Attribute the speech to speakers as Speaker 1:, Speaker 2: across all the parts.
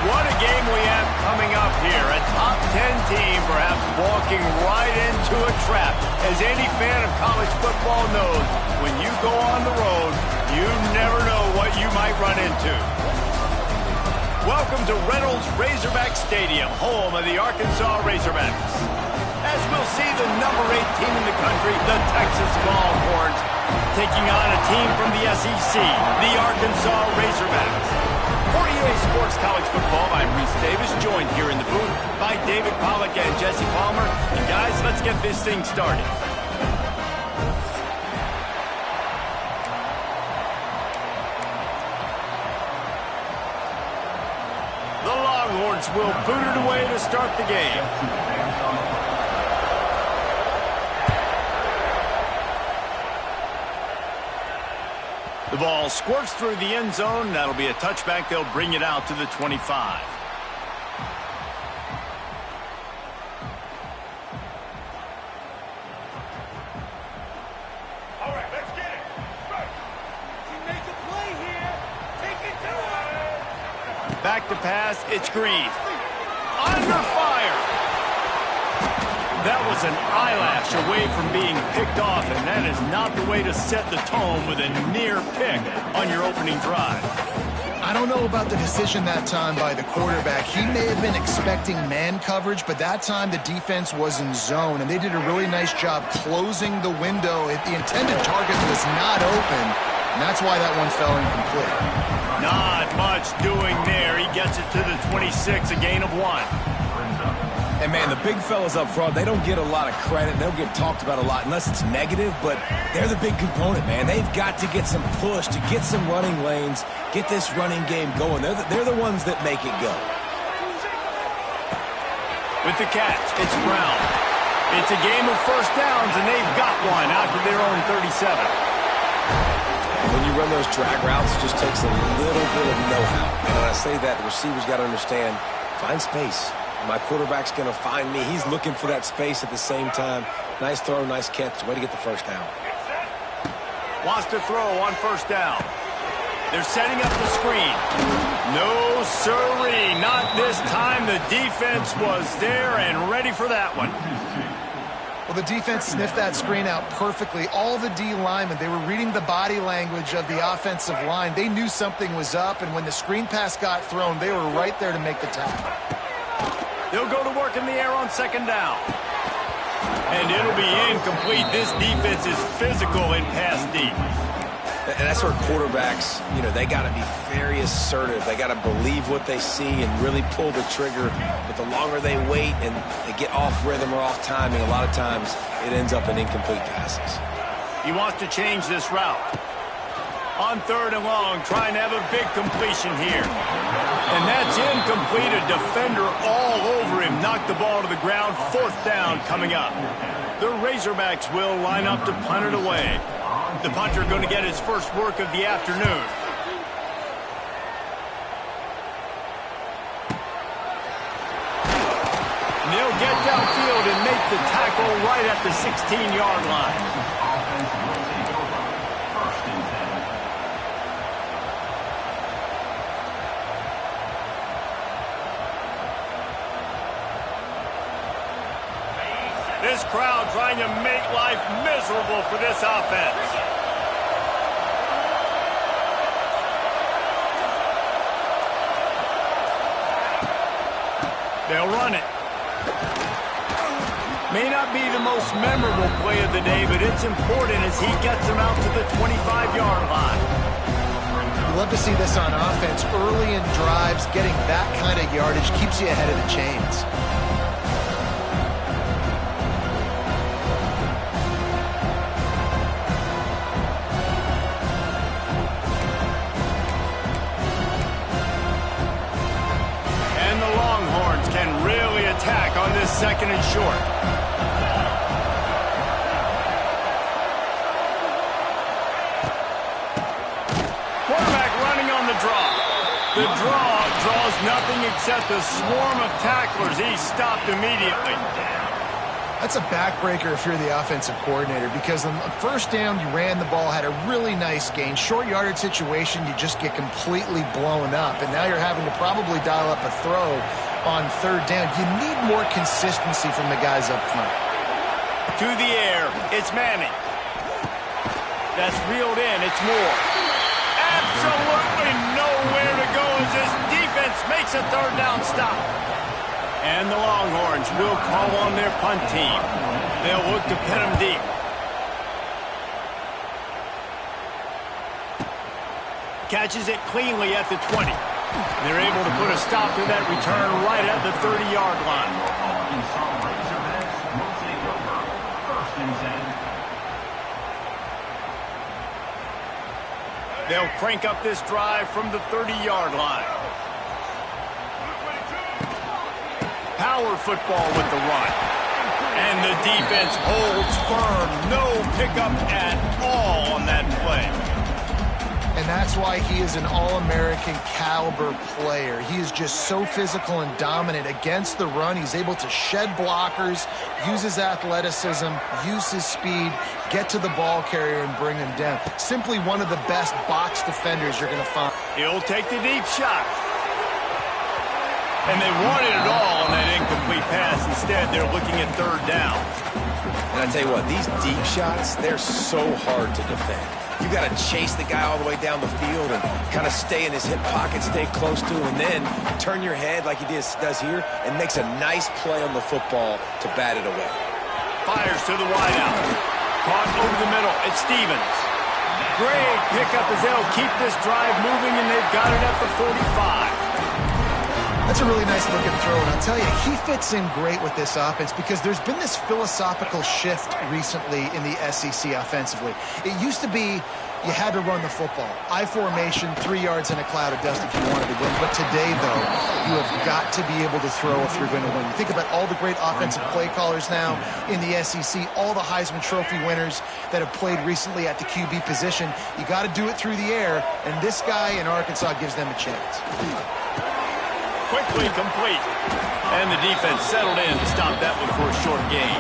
Speaker 1: What a game we have coming up here. A top 10 team perhaps walking right into a trap. As any fan of college football knows, when you go on the road, you never know what you might run into. Welcome to Reynolds Razorback Stadium, home of the Arkansas Razorbacks. As we'll see the number 8 team in the country, the Texas Longhorns, taking on a team from the SEC, the Arkansas Razorbacks. For EA Sports College Football, I'm Reese Davis, joined here in the booth by David Pollack and Jesse Palmer. And guys, let's get this thing started. The Longhorns will boot it away to start the game. The ball squirts through the end zone. That'll be a touchback. They'll bring it out to the 25.
Speaker 2: All right, let's get it. Right. You make a play here. Take it to him.
Speaker 1: Back to pass. It's Green. Under fire. That was an eyelash away from being picked off, and that is not the way to set the tone with a near pick on your opening drive.
Speaker 3: I don't know about the decision that time by the quarterback. He may have been expecting man coverage, but that time the defense was in zone, and they did a really nice job closing the window. The intended target was not open, and that's why that one fell incomplete.
Speaker 1: Not much doing there. He gets it to the 26, a gain of 1.
Speaker 4: And, man, the big fellas up front, they don't get a lot of credit. They don't get talked about a lot unless it's negative, but they're the big component, man. They've got to get some push, to get some running lanes, get this running game going. They're the ones that make it go.
Speaker 1: With the catch, it's Brown. It's a game of first downs, and they've got one out to their own 37.
Speaker 4: When you run those drag routes, it just takes a little bit of know-how. And when I say that, the receiver's got to understand, find space. My quarterback's going to find me. He's looking for that space at the same time. Nice throw, nice catch. Way to get the first down.
Speaker 1: Wants to throw on first down. They're setting up the screen. No, sirree. Not this time. The defense was there and ready for that one.
Speaker 3: Well, the defense sniffed that screen out perfectly. All the D linemen, they were reading the body language of the offensive line. They knew something was up, and when the screen pass got thrown, they were right there to make the tackle.
Speaker 1: They'll go to work in the air on second down. And it'll be incomplete. This defense is physical in pass deep.
Speaker 4: And that's where quarterbacks, they got to be very assertive. They got to believe what they see and really pull the trigger. But the longer they wait and they get off rhythm or off timing, a lot of times it ends up in incomplete passes.
Speaker 1: He wants to change this route. On third and long, trying to have a big completion here. And that's incomplete. A defender all over him. Knocked the ball to the ground. Fourth down coming up. The Razorbacks will line up to punt it away. The punter going to get his first work of the afternoon. And they'll get downfield and make the tackle right at the 16-yard line. This crowd trying to make life miserable for this offense. They'll run it. May not be the most memorable play of the day, but it's important as he gets them out to the 25-yard line.
Speaker 3: You love to see this on offense. Early in drives, getting that kind of yardage keeps you ahead of the chains.
Speaker 1: Attack on this second and short. Quarterback running on the draw. The draw draws nothing except a swarm of tacklers. He's stopped immediately.
Speaker 3: That's a backbreaker if you're the offensive coordinator, because on the first down, you ran the ball, had a really nice gain. Short yardage situation, you just get completely blown up, and now you're having to probably dial up a throw on third down. You need more consistency from the guys up front.
Speaker 1: To the air, it's Manning. That's reeled in, it's Moore. Absolutely nowhere to go as this defense makes a third down stop. And the Longhorns will call on their punt team. They'll look to pin them deep. Catches it cleanly at the 20. They're able to put a stop to that return right at the 30-yard line. They'll crank up this drive from the 30-yard line. Power football with the run. And the defense holds firm. No pickup at all on that play.
Speaker 3: And that's why he is an All-American caliber player. He is just so physical and dominant against the run. He's able to shed blockers, use his athleticism, use his speed, get to the ball carrier and bring him down. Simply one of the best box defenders you're going to find.
Speaker 1: He'll take the deep shot. And they wanted it all on that incomplete pass. Instead, they're looking at third down.
Speaker 4: And I tell you what, these deep shots, they're so hard to defend. You got to chase the guy all the way down the field and kind of stay in his hip pocket, stay close to him, and then turn your head like he does here and makes a nice play on the football to bat it away.
Speaker 1: Fires to the wideout. Caught over the middle. It's Stevens. Great pickup as they'll keep this drive moving, and they've got it at the 45.
Speaker 3: That's a really nice looking throw, and I'll tell you, he fits in great with this offense because there's been this philosophical shift recently in the SEC offensively. It used to be you had to run the football. I formation, 3 yards in a cloud of dust if you wanted to win. But today, though, you have got to be able to throw if you're going to win. You think about all the great offensive play callers now in the SEC, all the Heisman Trophy winners that have played recently at the QB position. You got to do it through the air, and this guy in Arkansas gives them a chance.
Speaker 1: Quickly complete. And the defense settled in to stop that one for a short gain.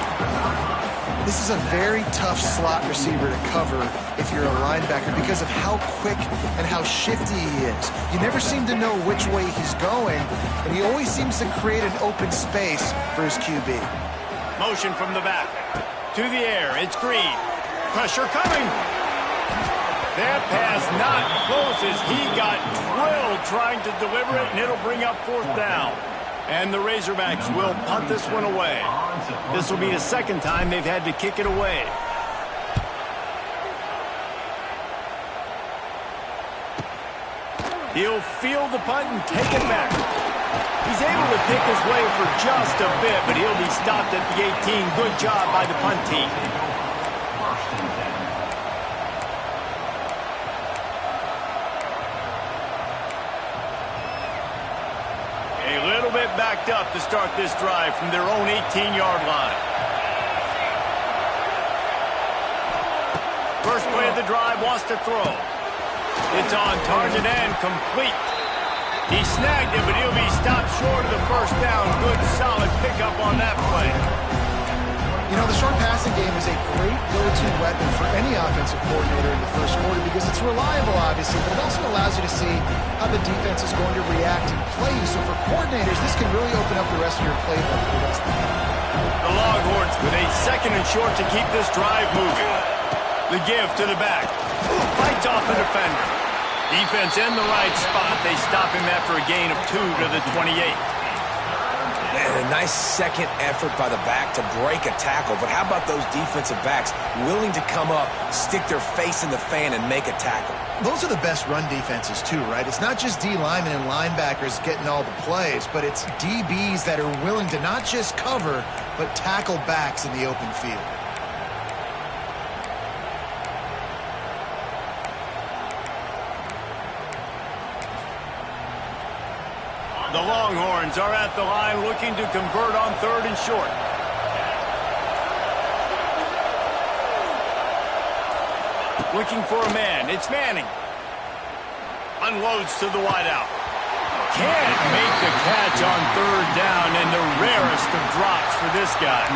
Speaker 3: This is a very tough slot receiver to cover if you're a linebacker because of how quick and how shifty he is. You never seem to know which way he's going, and he always seems to create an open space for his QB.
Speaker 1: Motion from the back. To the air. It's Green. Pressure coming. That pass not close as he got drilled trying to deliver it, and it'll bring up fourth down. And the Razorbacks will punt this one away. This will be the second time they've had to kick it away. He'll field the punt and take it back. He's able to pick his way for just a bit, but he'll be stopped at the 18. Good job by the punt team. Backed up to start this drive from their own 18-yard line. First play of the drive, wants to throw. It's on target and complete. He snagged it, but he'll be stopped short of the first down. Good, solid pickup on that play.
Speaker 3: You know, the short passing game is a great go-to weapon for any offensive coordinator in the first quarter because it's reliable, obviously, but it also allows you to see how the defense is going to react and play you. So for coordinators, this can really open up the rest of your playbook for the rest of the game.
Speaker 1: The Longhorns with a second and short to keep this drive moving. The give to the back. Fights off the defender. Defense in the right spot. They stop him after a gain of 2 to the 28.
Speaker 4: And a nice second effort by the back to break a tackle. But how about those defensive backs willing to come up, stick their face in the fan, and make a tackle?
Speaker 3: Those are the best run defenses, too, right? It's not just D linemen and linebackers getting all the plays, but it's DBs that are willing to not just cover, but tackle backs in the open field.
Speaker 1: The Longhorns are at the line looking to convert on third and short. Looking for a man. It's Manning. Unloads to the wideout. Can't make the catch on third down, and the rarest of drops for this guy.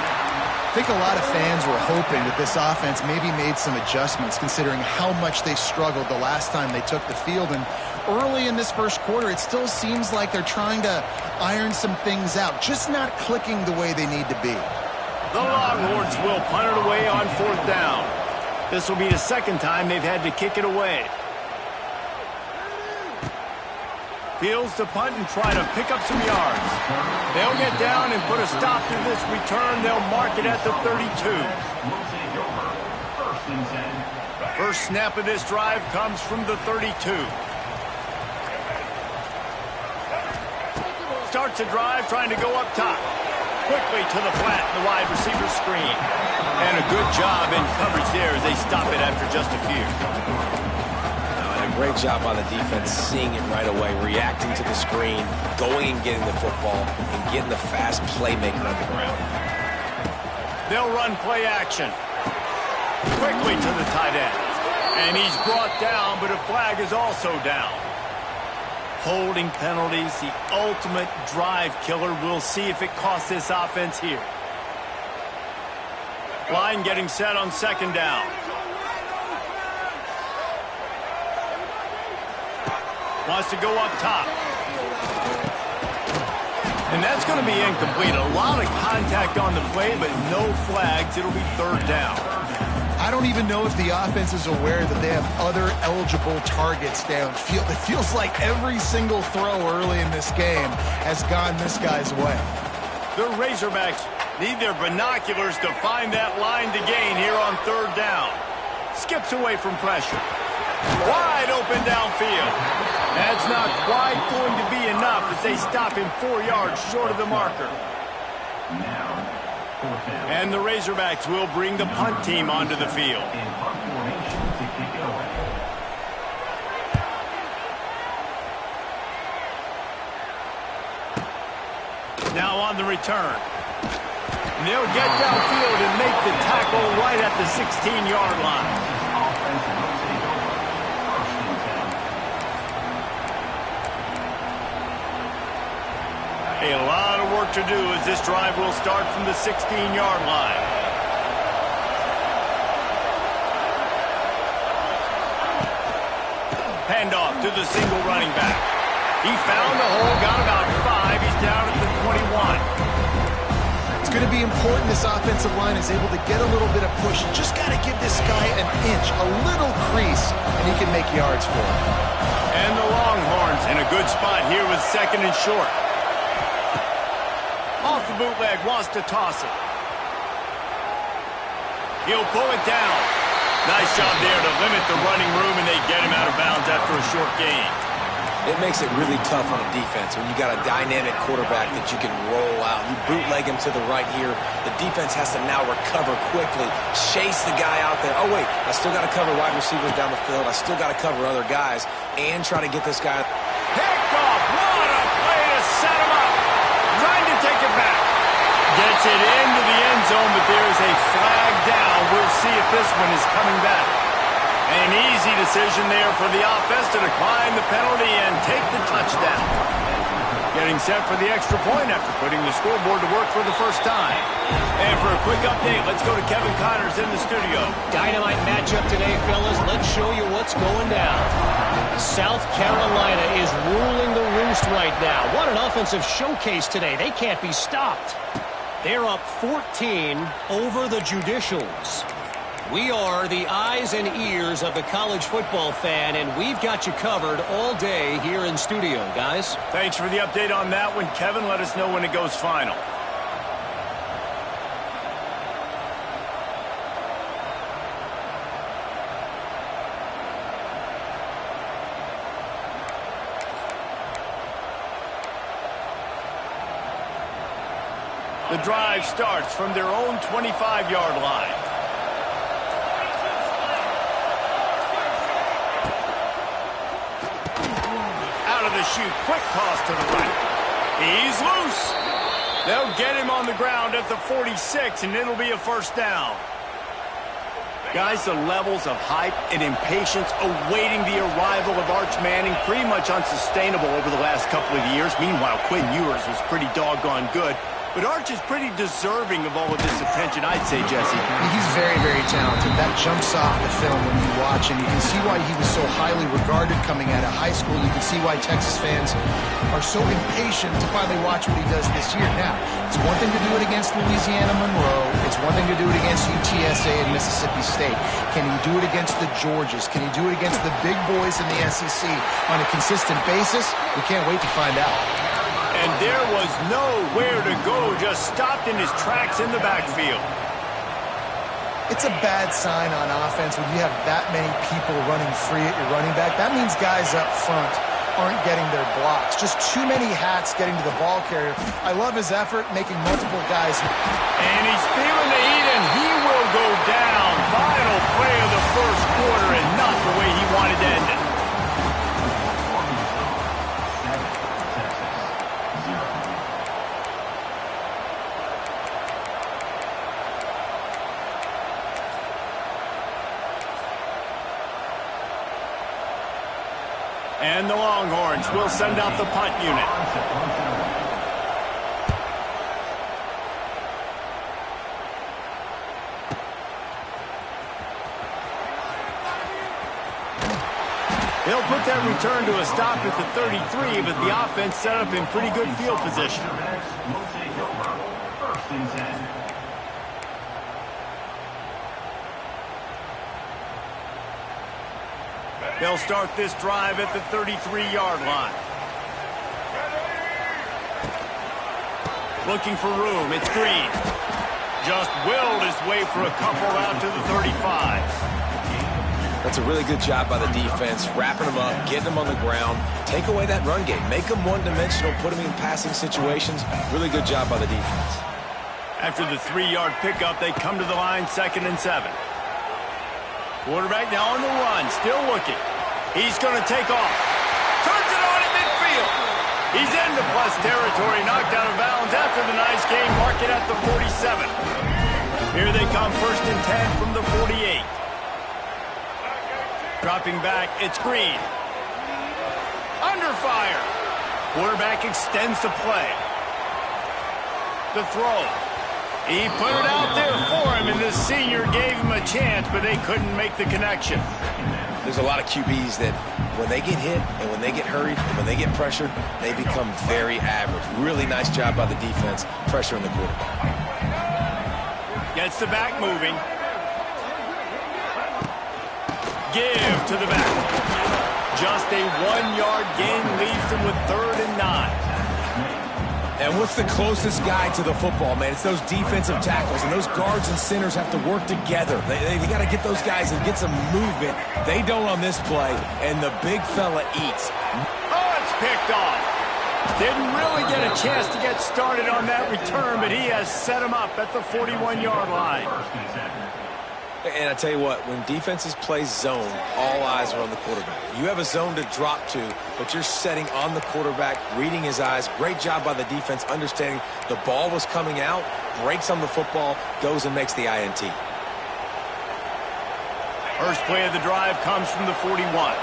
Speaker 3: I think a lot of fans were hoping that this offense maybe made some adjustments considering how much they struggled the last time they took the field. And early in this first quarter, it still seems like they're trying to iron some things out, just not clicking the way they need to be.
Speaker 1: The Longhorns will punt it away on 4th down. This will be the second time they've had to kick it away. Fields to punt and try to pick up some yards. They'll get down and put a stop to this return. They'll mark it at the 32. First snap of this drive comes from the 32. Starts a drive trying to go up top. Quickly to the flat in the wide receiver screen. And a good job in coverage there as they stop it after just a few.
Speaker 4: Great job on the defense, seeing it right away, reacting to the screen, going and getting the football, and getting the fast playmaker on the ground.
Speaker 1: They'll run play action. Quickly to the tight end. And he's brought down, but a flag is also down. Holding penalties, the ultimate drive killer. We'll see if it costs this offense here. Line getting set on 2nd down. Wants to go up top. And that's going to be incomplete. A lot of contact on the play, but no flags. It'll be 3rd down.
Speaker 3: I don't even know if the offense is aware that they have other eligible targets downfield. It feels like every single throw early in this game has gone this guy's way.
Speaker 1: The Razorbacks need their binoculars to find that line to gain here on 3rd down. Skips away from pressure. Wide open downfield. That's not quite going to be enough as they stop him 4 yards short of the marker. And the Razorbacks will bring the punt team onto the field. Now on the return. They'll get downfield and make the tackle right at the 16-yard line. A lot of work to do as this drive will start from the 16-yard line. Handoff to the single running back. He found a hole, got about 5. He's down at the 21.
Speaker 3: It's going to be important this offensive line is able to get a little bit of push. Just got to give this guy an inch, a little crease, and he can make yards for him.
Speaker 1: And the Longhorns in a good spot here with 2nd and short. Off the bootleg, wants to toss it. He'll pull it down. Nice job there to limit the running room, and they get him out of bounds after a short gain.
Speaker 4: It makes it really tough on a defense when you got a dynamic quarterback that you can roll out. You bootleg him to the right here. The defense has to now recover quickly, chase the guy out there. Oh, wait, I still got to cover wide receivers down the field. I still got to cover other guys and try to get this guy.
Speaker 1: Picked off. What a play to set him up. Trying to take it back. Gets it into the end zone, but there is a flag down. We'll see if this one is coming back. An easy decision there for the offense to decline the penalty and take the touchdown. Getting set for the extra point after putting the scoreboard to work for the first time. And for a quick update, let's go to Kevin Connors in the studio.
Speaker 5: Dynamite matchup today, fellas. Let's show you what's going down. South Carolina is ruling the roost right now. What an offensive showcase today. They can't be stopped. They're up 14 over the Judicials. We are the eyes and ears of the college football fan, and we've got you covered all day here in studio, guys.
Speaker 1: Thanks for the update on that one, Kevin. Let us know when it goes final. The drive starts from their own 25-yard line. Out of the chute, quick toss to the right. He's loose. They'll get him on the ground at the 46, and it'll be a first down. Guys, the levels of hype and impatience awaiting the arrival of Arch Manning pretty much unsustainable over the last couple of years. Meanwhile, Quinn Ewers was pretty doggone good. But Arch is pretty deserving of all of this attention, I'd say, Jesse.
Speaker 3: He's very, very talented. That jumps off the film when you watch, and you can see why he was so highly regarded coming out of high school. You can see why Texas fans are so impatient to finally watch what he does this year. Now, it's one thing to do it against Louisiana Monroe. It's one thing to do it against UTSA and Mississippi State. Can he do it against the Georgias? Can he do it against the big boys in the SEC on a consistent basis? We can't wait to find out.
Speaker 1: And there was nowhere to go, just stopped in his tracks in the backfield.
Speaker 3: It's a bad sign on offense when you have that many people running free at your running back. That means guys up front aren't getting their blocks. Just too many hats getting to the ball carrier. I love his effort making multiple guys.
Speaker 1: And he's feeling the heat, and he will go down. Final play of the first quarter, and not the way he wanted to end it. And the Longhorns will send out the punt unit. They'll put that return to a stop at the 33, but the offense set up in pretty good field position. They'll start this drive at the 33-yard line. Looking for room. It's Green. Just willed his way for a couple out to the 35.
Speaker 4: That's a really good job by the defense, wrapping them up, getting them on the ground, take away that run game, make them one-dimensional, put them in passing situations. Really good job by the defense.
Speaker 1: After the 3-yard pickup, they come to the line, 2nd and 7. Quarterback now on the run, still looking. He's going to take off. Turns it on at midfield. He's into plus territory, knocked out of bounds after the nice game, mark it at the 47. Here they come, 1st and 10 from the 48. Dropping back, it's Green. Under fire. Quarterback extends the play. The throw. He put it out there for him, and the senior gave him a chance, but they couldn't make the connection.
Speaker 4: There's a lot of QBs that when they get hit and when they get hurried and when they get pressured, they become very average. Really nice job by the defense, pressuring the quarterback.
Speaker 1: Gets the back moving. Give to the back. Just a 1-yard gain leaves them with 3rd and 9.
Speaker 4: And what's the closest guy to the football, man? It's those defensive tackles, and those guards and centers have to work together. They got to get those guys and get some movement. They don't on this play, and the big fella eats.
Speaker 1: Oh, it's picked off. Didn't really get a chance to get started on that return, but he has set him up at the 41-yard line.
Speaker 4: And I tell you what, when defenses play zone, all eyes are on the quarterback. You have a zone to drop to, but you're setting on the quarterback, reading his eyes. Great job by the defense, understanding the ball was coming out, breaks on the football, goes and makes the INT.
Speaker 1: First play of the drive comes from the 41.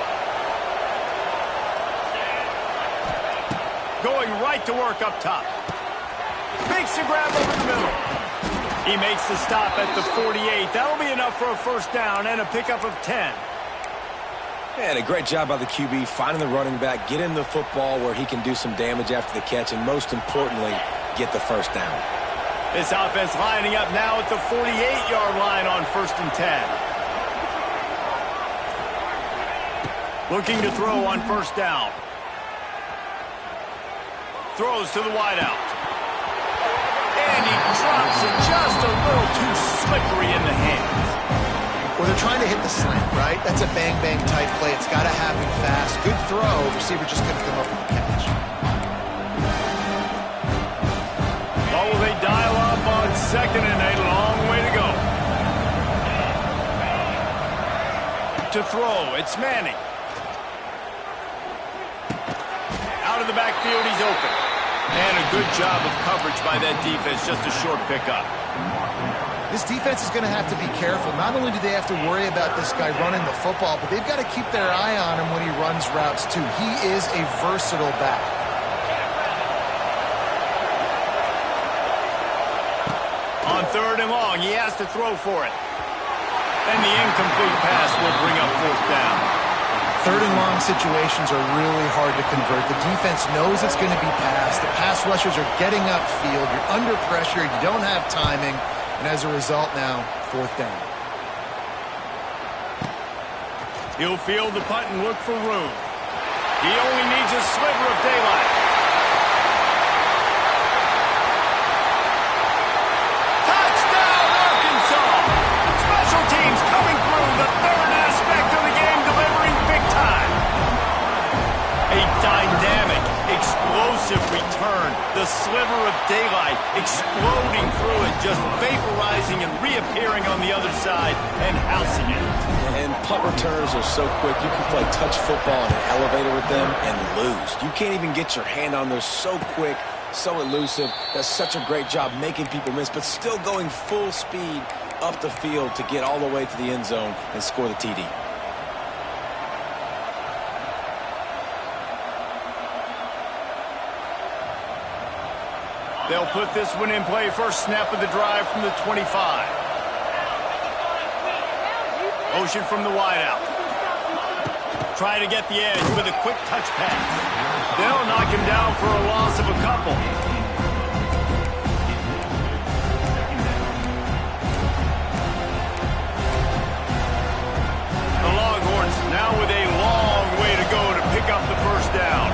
Speaker 1: Going right to work up top. Makes the grab over the middle. He makes the stop at the 48. That'll be enough for a 1st down and a pickup of 10.
Speaker 4: And a great job by the QB, finding the running back, get him the football where he can do some damage after the catch, and most importantly, get the 1st down.
Speaker 1: This offense lining up now at the 48-yard line on 1st and 10. Looking to throw on 1st down. Throws to the wideout. And he drops it just a little too slippery in the hands.
Speaker 3: Well, they're trying to hit the slant, right? That's a bang-bang type play. It's got to happen fast. Good throw. Receiver just couldn't come up with the catch.
Speaker 1: Oh, they dial up on 2nd and a long way to go. To throw, it's Manning. Out of the backfield, he's open. And a good job of coverage by that defense, just a short pickup.
Speaker 3: This defense is going to have to be careful. Not only do they have to worry about this guy running the football, but they've got to keep their eye on him when he runs routes, too. He is a versatile back.
Speaker 1: third and long. He has to throw for it. And the incomplete pass will bring up fourth down.
Speaker 3: Third and long situations are really hard to convert. The defense knows it's going to be passed. The pass rushers are getting upfield. You're under pressure. You don't have timing. And as a result now, fourth down.
Speaker 1: He'll field the punt and look for room. He only needs a sliver of daylight. Touchdown, Arkansas! Special teams coming through, the third aspect of the game, delivering big time. A dynamic, explosive return. The sliver of daylight exploding through it, just vaporizing and reappearing on the other side and housing it.
Speaker 4: And punt returns are so quick. You can play touch football in an elevator with them and lose. You can't even get your hand on there. So quick, so elusive. Does such a great job making people miss, but still going full speed up the field to get all the way to the end zone and score the TD.
Speaker 1: They'll put this one in play first snap of the drive from the 25. Motion from the wideout. Try to get the edge with a quick touch pass. They'll knock him down for a loss of a couple. The Longhorns now with a long way to go to pick up the first down.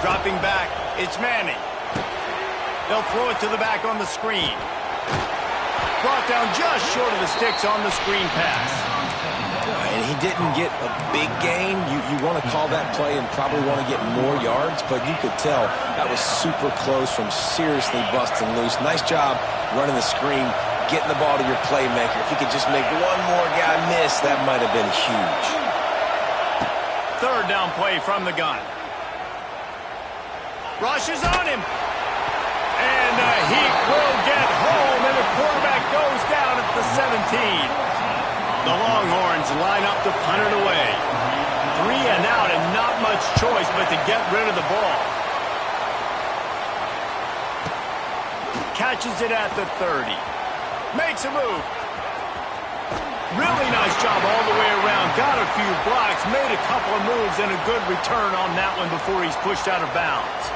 Speaker 1: Dropping back, it's Manning. They'll throw it to the back on the screen. Brought down just short of the sticks on the screen pass.
Speaker 4: And he didn't get a big gain. You want to call that play and probably want to get more yards, but you could tell that was super close from seriously busting loose. Nice job running the screen, getting the ball to your playmaker. If he could just make one more guy miss, that might have been huge.
Speaker 1: Third down play from the gun. Rush is on him. And the Heat will get home, and the quarterback goes down at the 17. The Longhorns line up to punt it away. 3 and out, and not much choice but to get rid of the ball. Catches it at the 30. Makes a move. Really nice job all the way around. Got a few blocks, made a couple of moves, and a good return on that one before he's pushed out of bounds.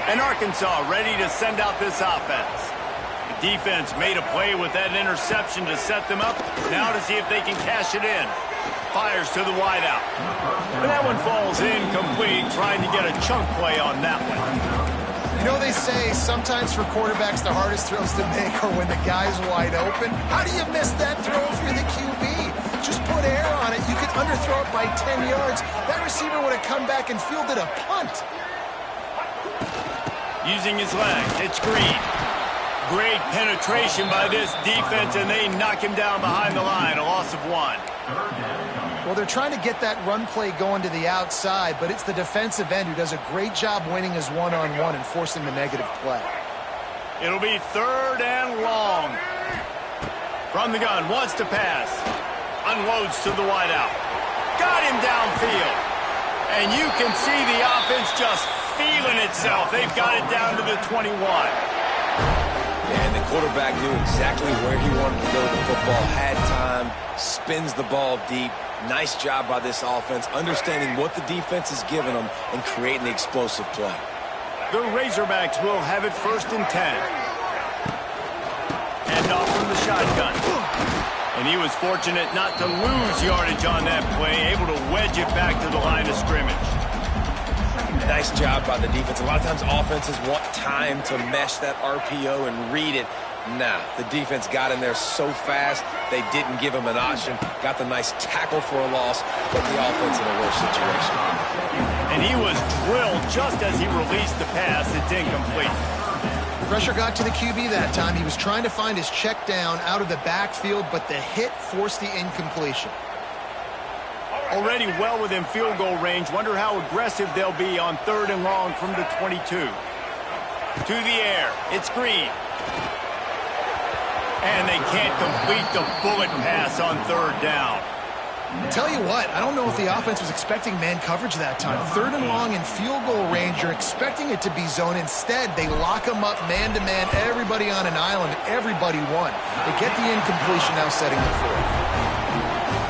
Speaker 1: And Arkansas ready to send out this offense. The defense made a play with that interception to set them up. Now to see if they can cash it in. Fires to the wideout. And that one falls incomplete, trying to get a chunk play on that one.
Speaker 3: You know, they say sometimes for quarterbacks the hardest throws to make are when the guy's wide open. How do you miss that throw if you're the QB? Just put air on it. You could underthrow it by 10 yards. That receiver would have come back and fielded a punt.
Speaker 1: Using his legs, it's Green. Great penetration by this defense, and they knock him down behind the line, a loss of 1.
Speaker 3: Well, they're trying to get that run play going to the outside, but it's the defensive end who does a great job winning his one-on-one and forcing the negative play.
Speaker 1: It'll be third and long. From the gun, wants to pass. Unloads to the wideout. Got him downfield. And you can see the offense just feeling itself. They've got it down to the 21.
Speaker 4: And the quarterback knew exactly where he wanted to go with the football. Had time, spins the ball deep. Nice job by this offense, understanding what the defense is giving them and creating the explosive play.
Speaker 1: The Razorbacks will have it first and 10. Hand off from the shotgun. And he was fortunate not to lose yardage on that play, able to wedge it back to the line of scrimmage.
Speaker 4: Nice job by the defense. A lot of times offenses want time to mesh that RPO and read it. Nah, the defense got in there so fast, they didn't give him an option. Got the nice tackle for a loss, put the offense in a worse situation.
Speaker 1: And he was drilled just as he released the pass. It's incomplete.
Speaker 3: Pressure got to the QB that time. He was trying to find his check down out of the backfield, but the hit forced the incompletion.
Speaker 1: Already well within field goal range. Wonder how aggressive they'll be on third and long from the 22. To the air. It's Green. And they can't complete the bullet pass on third down.
Speaker 3: Tell you what, I don't know if the offense was expecting man coverage that time. 3rd and long in field goal range, you're expecting it to be zone. Instead, they lock them up man-to-man, everybody on an island, everybody won. They get the incompletion now setting the 4th.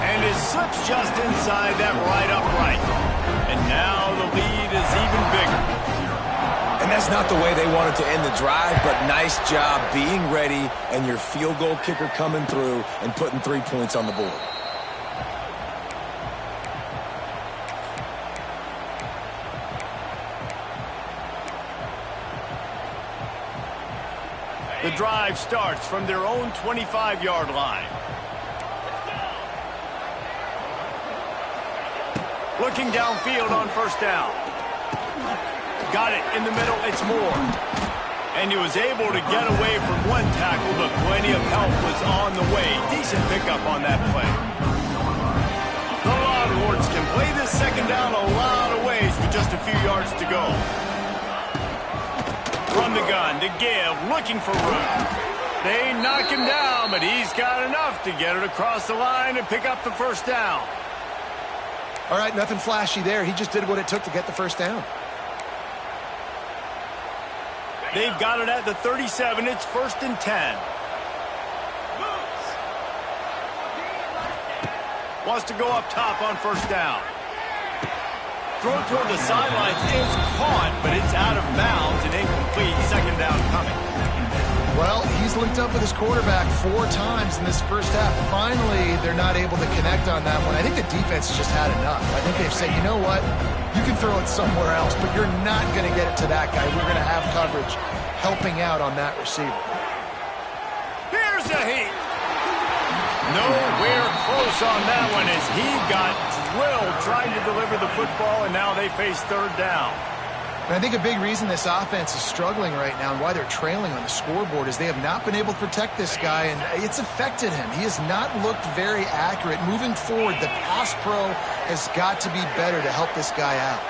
Speaker 1: And it slips just inside that right upright. And now the lead is even bigger.
Speaker 4: And that's not the way they wanted to end the drive, but nice job being ready and your field goal kicker coming through and putting 3 points on the board.
Speaker 1: The drive starts from their own 25-yard line. Looking downfield on 1st down. Got it in the middle, it's Moore. And he was able to get away from one tackle, but plenty of help was on the way. Decent pickup on that play. The Longhorns can play this 2nd down a lot of ways with just a few yards to go. From the gun to give, looking for room. They knock him down, but he's got enough to get it across the line and pick up the 1st down.
Speaker 3: All right, nothing flashy there. He just did what it took to get the 1st down.
Speaker 1: They've got it at the 37. It's 1st and 10. Wants to go up top on 1st down. Throw toward the sidelines is caught, but it's out of bounds and incomplete. 2nd down coming.
Speaker 3: Well, he's linked up with his quarterback 4 times in this 1st half. Finally, they're not able to connect on that one. I think the defense has just had enough. I think they've said, you know what? You can throw it somewhere else, but you're not going to get it to that guy. We're going to have coverage helping out on that receiver.
Speaker 1: Here's a heat. Nowhere close on that one as he got drilled trying to deliver the football, and now they face 3rd down.
Speaker 3: And I think a big reason this offense is struggling right now and why they're trailing on the scoreboard is they have not been able to protect this guy, and it's affected him. He has not looked very accurate. Moving forward, the pass pro has got to be better to help this guy out.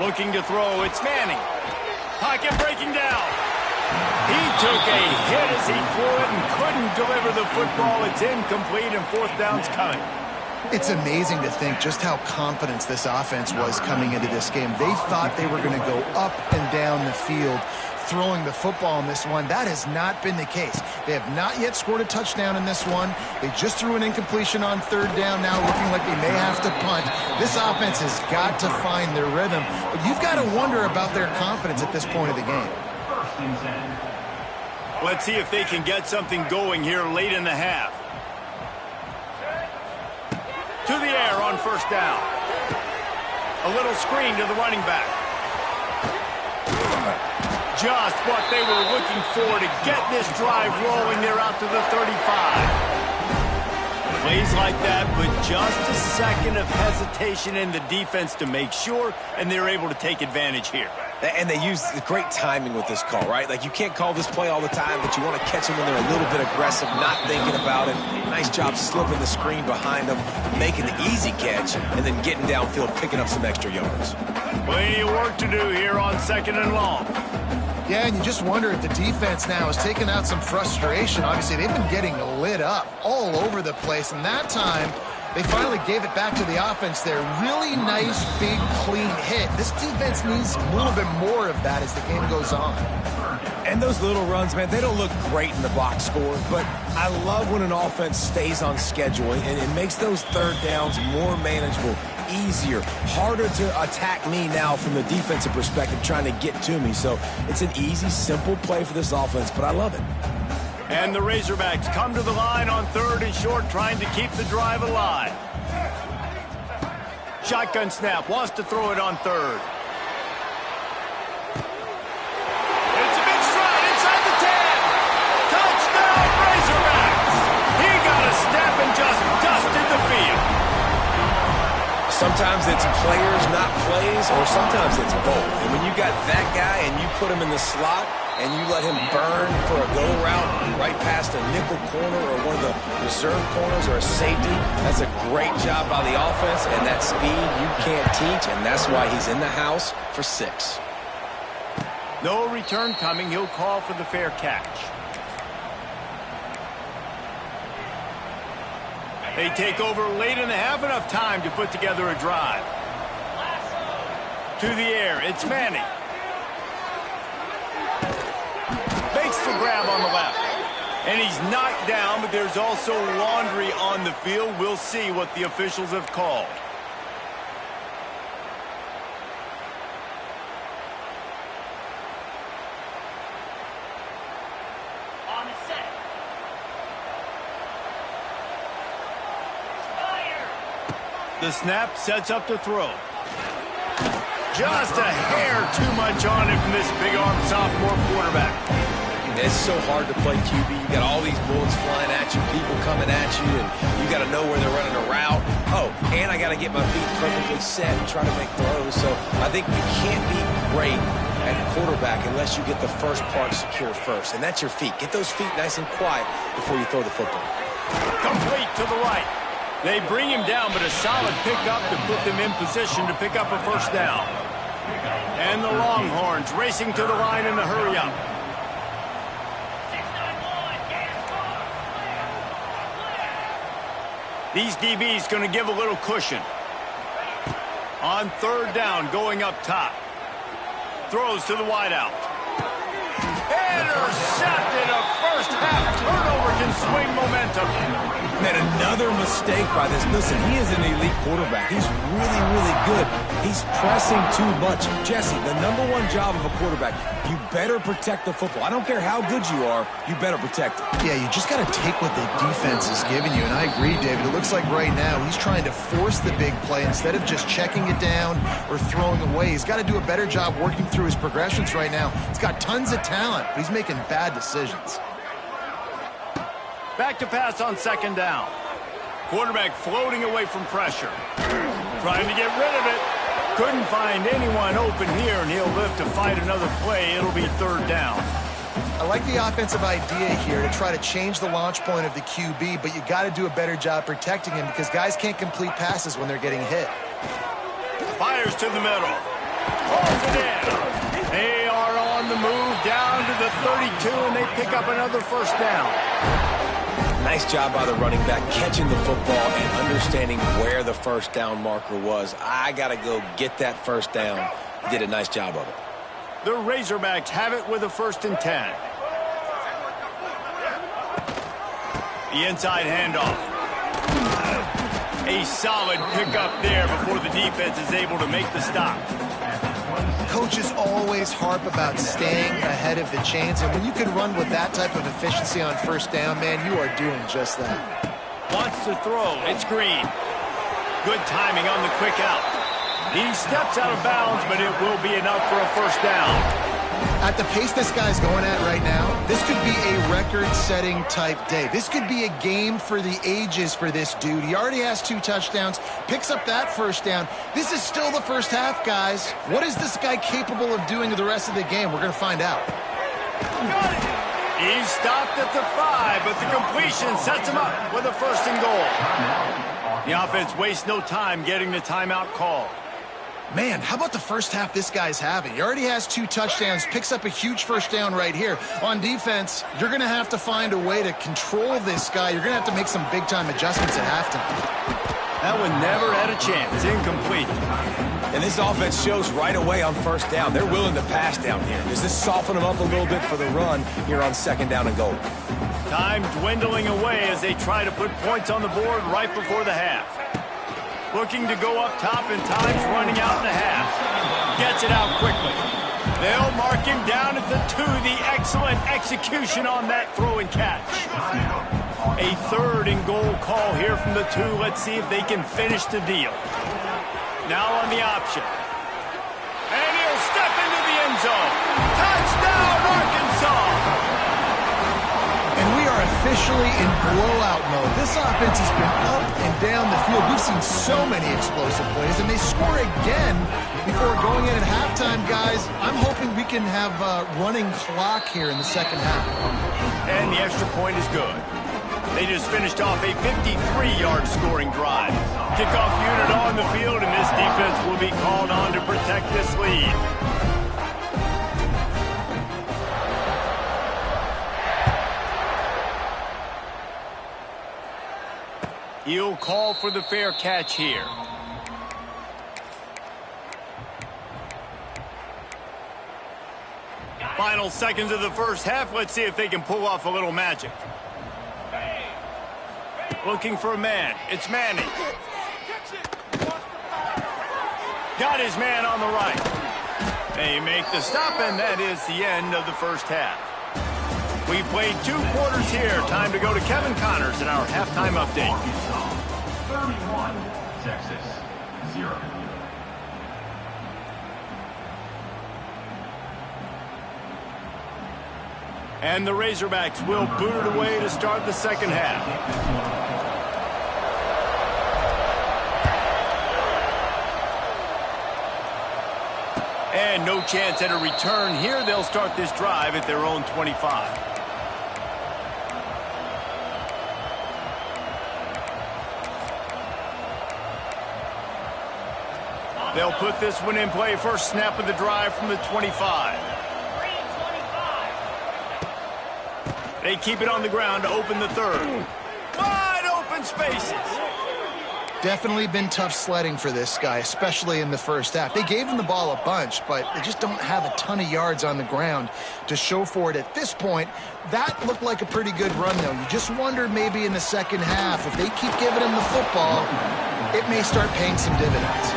Speaker 1: Looking to throw, it's Manning. Pocket breaking down. He took a hit as he threw it and couldn't deliver the football. It's incomplete and 4th down's coming.
Speaker 3: It's amazing to think just how confident this offense was coming into this game. They thought they were going to go up and down the field throwing the football in this one. That has not been the case. They have not yet scored a touchdown in this one. They just threw an incompletion on 3rd down, now looking like they may have to punt. This offense has got to find their rhythm, but you've got to wonder about their confidence at this point of the game.
Speaker 1: Let's see if they can get something going here late in the half. To the air on 1st down. A little screen to the running back. Just what they were looking for to get this drive rolling. They're out to the 35. Plays like that, but just a second of hesitation in the defense to make sure, and they're able to take advantage here.
Speaker 4: And they use great timing with this call, right? Like, you can't call this play all the time, but you want to catch them when they're a little bit aggressive, not thinking about it. Nice job slipping the screen behind them, making the easy catch, and then getting downfield, picking up some extra yards.
Speaker 1: Plenty of work to do here on 2nd and long.
Speaker 3: Yeah, and you just wonder if the defense now has taken out some frustration. Obviously, they've been getting lit up all over the place, and that time they finally gave it back to the offense there. Really nice, big, clean hit. This defense needs a little bit more of that as the game goes on.
Speaker 4: And those little runs, man, they don't look great in the box score, but I love when an offense stays on schedule and it makes those 3rd downs more manageable, easier, harder to attack me now from the defensive perspective trying to get to me. So it's an easy, simple play for this offense, but I love it.
Speaker 1: And the Razorbacks come to the line on 3rd and short, trying to keep the drive alive. Shotgun snap, wants to throw it on 3rd. It's a big stride inside the 10. Touchdown, Razorbacks! He got a step and just dusted the field.
Speaker 4: Sometimes it's players, not plays, or sometimes it's both. And when you got that guy and you put him in the slot and you let him burn for a go route right past a nickel corner or one of the reserve corners or a safety, that's a great job by the offense, and that speed you can't teach, and that's why he's in the house for 6.
Speaker 1: No return coming. He'll call for the fair catch. They take over late in the half, enough time to put together a drive. To the air, it's Manning. Makes the grab on the left. And he's knocked down, but there's also laundry on the field. We'll see what the officials have called.
Speaker 2: On the set.
Speaker 1: The snap sets up to throw. Just a hair too much on him from this big-arm sophomore quarterback.
Speaker 4: It's so hard to play QB. You got all these bullets flying at you, people coming at you, and you got to know where they're running a route. Oh, and I got to get my feet perfectly set and try to make throws. So I think you can't be great at quarterback unless you get the first part secure first, and that's your feet. Get those feet nice and quiet before you throw the football.
Speaker 1: Complete to the right. They bring him down, but a solid pickup to put them in position to pick up a first down. And the Longhorns racing to the line in the hurry-up. These DBs going to give a little cushion. On third down, going up top. Throws to the wideout. Intercepted. A first half turnover can swing momentum.
Speaker 4: Man, another mistake by this. Listen, he is an elite quarterback. He's really, really good. He's pressing too much. Jesse, the #1 job of a quarterback, you better protect the football. I don't care how good you are, you better protect it.
Speaker 3: Yeah, you just got to take what the defense is giving you, and I agree, David. It looks like right now he's trying to force the big play instead of just checking it down or throwing away. He's got to do a better job working through his progressions right now. He's got tons of talent, but he's making bad decisions.
Speaker 1: Back to pass on second down. Quarterback floating away from pressure. Trying to get rid of it. Couldn't find anyone open here, and he'll live to fight another play. It'll be third down.
Speaker 3: I like the offensive idea here to try to change the launch point of the QB, but you got to do a better job protecting him because guys can't complete passes when they're getting hit.
Speaker 1: Fires to the middle. Pulls it in. They are on the move down to the 32, and they pick up another first down.
Speaker 4: Nice job by the running back, catching the football and understanding where the first down marker was. I got to go get that first down. He did a nice job of it.
Speaker 1: The Razorbacks have it with a 1st and 10. The inside handoff. A solid pickup there before the defense is able to make the stop.
Speaker 3: Coaches always harp about staying ahead of the chains, and when you can run with that type of efficiency on first down, man, you are doing just that.
Speaker 1: Wants to throw. It's Green. Good timing on the quick out. He steps out of bounds, but it will be enough for a first down.
Speaker 3: At the pace this guy's going at right now, this could be a record-setting type day. This could be a game for the ages for this dude. He already has 2 touchdowns, picks up that first down. This is still the first half, guys. What is this guy capable of doing the rest of the game? We're going to find out.
Speaker 1: He stopped at the 5, but the completion sets him up with a 1st and goal. The offense wastes no time getting the timeout call.
Speaker 3: Man, how about the first half this guy's having? He already has 2 touchdowns, picks up a huge first down right here. On defense, you're going to have to find a way to control this guy. You're going to have to make some big-time adjustments at halftime.
Speaker 1: That one never had a chance. Incomplete.
Speaker 4: And this offense shows right away on first down. They're willing to pass down here. Does this soften them up a little bit for the run here on 2nd down and goal?
Speaker 1: Time dwindling away as they try to put points on the board right before the half. Looking to go up top, and time's running out in the half. Gets it out quickly. They'll mark him down at the 2. The excellent execution on that throw and catch. A 3rd and goal call here from the 2. Let's see if they can finish the deal. Now on the option. And he'll step into the end zone. Touchdown, Arkansas!
Speaker 3: And we are officially in blowout mode. This offense has been up and down the field. We've seen so many explosive plays, and they score again before going in at halftime, guys. I'm hoping we can have a running clock here in the second half.
Speaker 1: And the extra point is good. They just finished off a 53-yard scoring drive. Kickoff unit on the field, and this defense will be called on to protect this lead. He'll call for the fair catch here. Final seconds of the first half. Let's see if they can pull off a little magic. Looking for a man. It's Manning. Got his man on the right. They make the stop, and that is the end of the first half. We played 2 quarters here. Time to go to Kevin Connors in our halftime update.
Speaker 6: 31, Texas, 0.
Speaker 1: And the Razorbacks will boot it away to start the second half. And no chance at a return here. They'll start this drive at their own 25. They'll put this one in play. First snap of the drive from the 25. They keep it on the ground to open the third. Wide open spaces.
Speaker 3: Definitely been tough sledding for this guy, especially in the first half. They gave him the ball a bunch, but they just don't have a ton of yards on the ground to show for it at this point. That looked like a pretty good run, though. You just wondered maybe in the second half, if they keep giving him the football, it may start paying some dividends.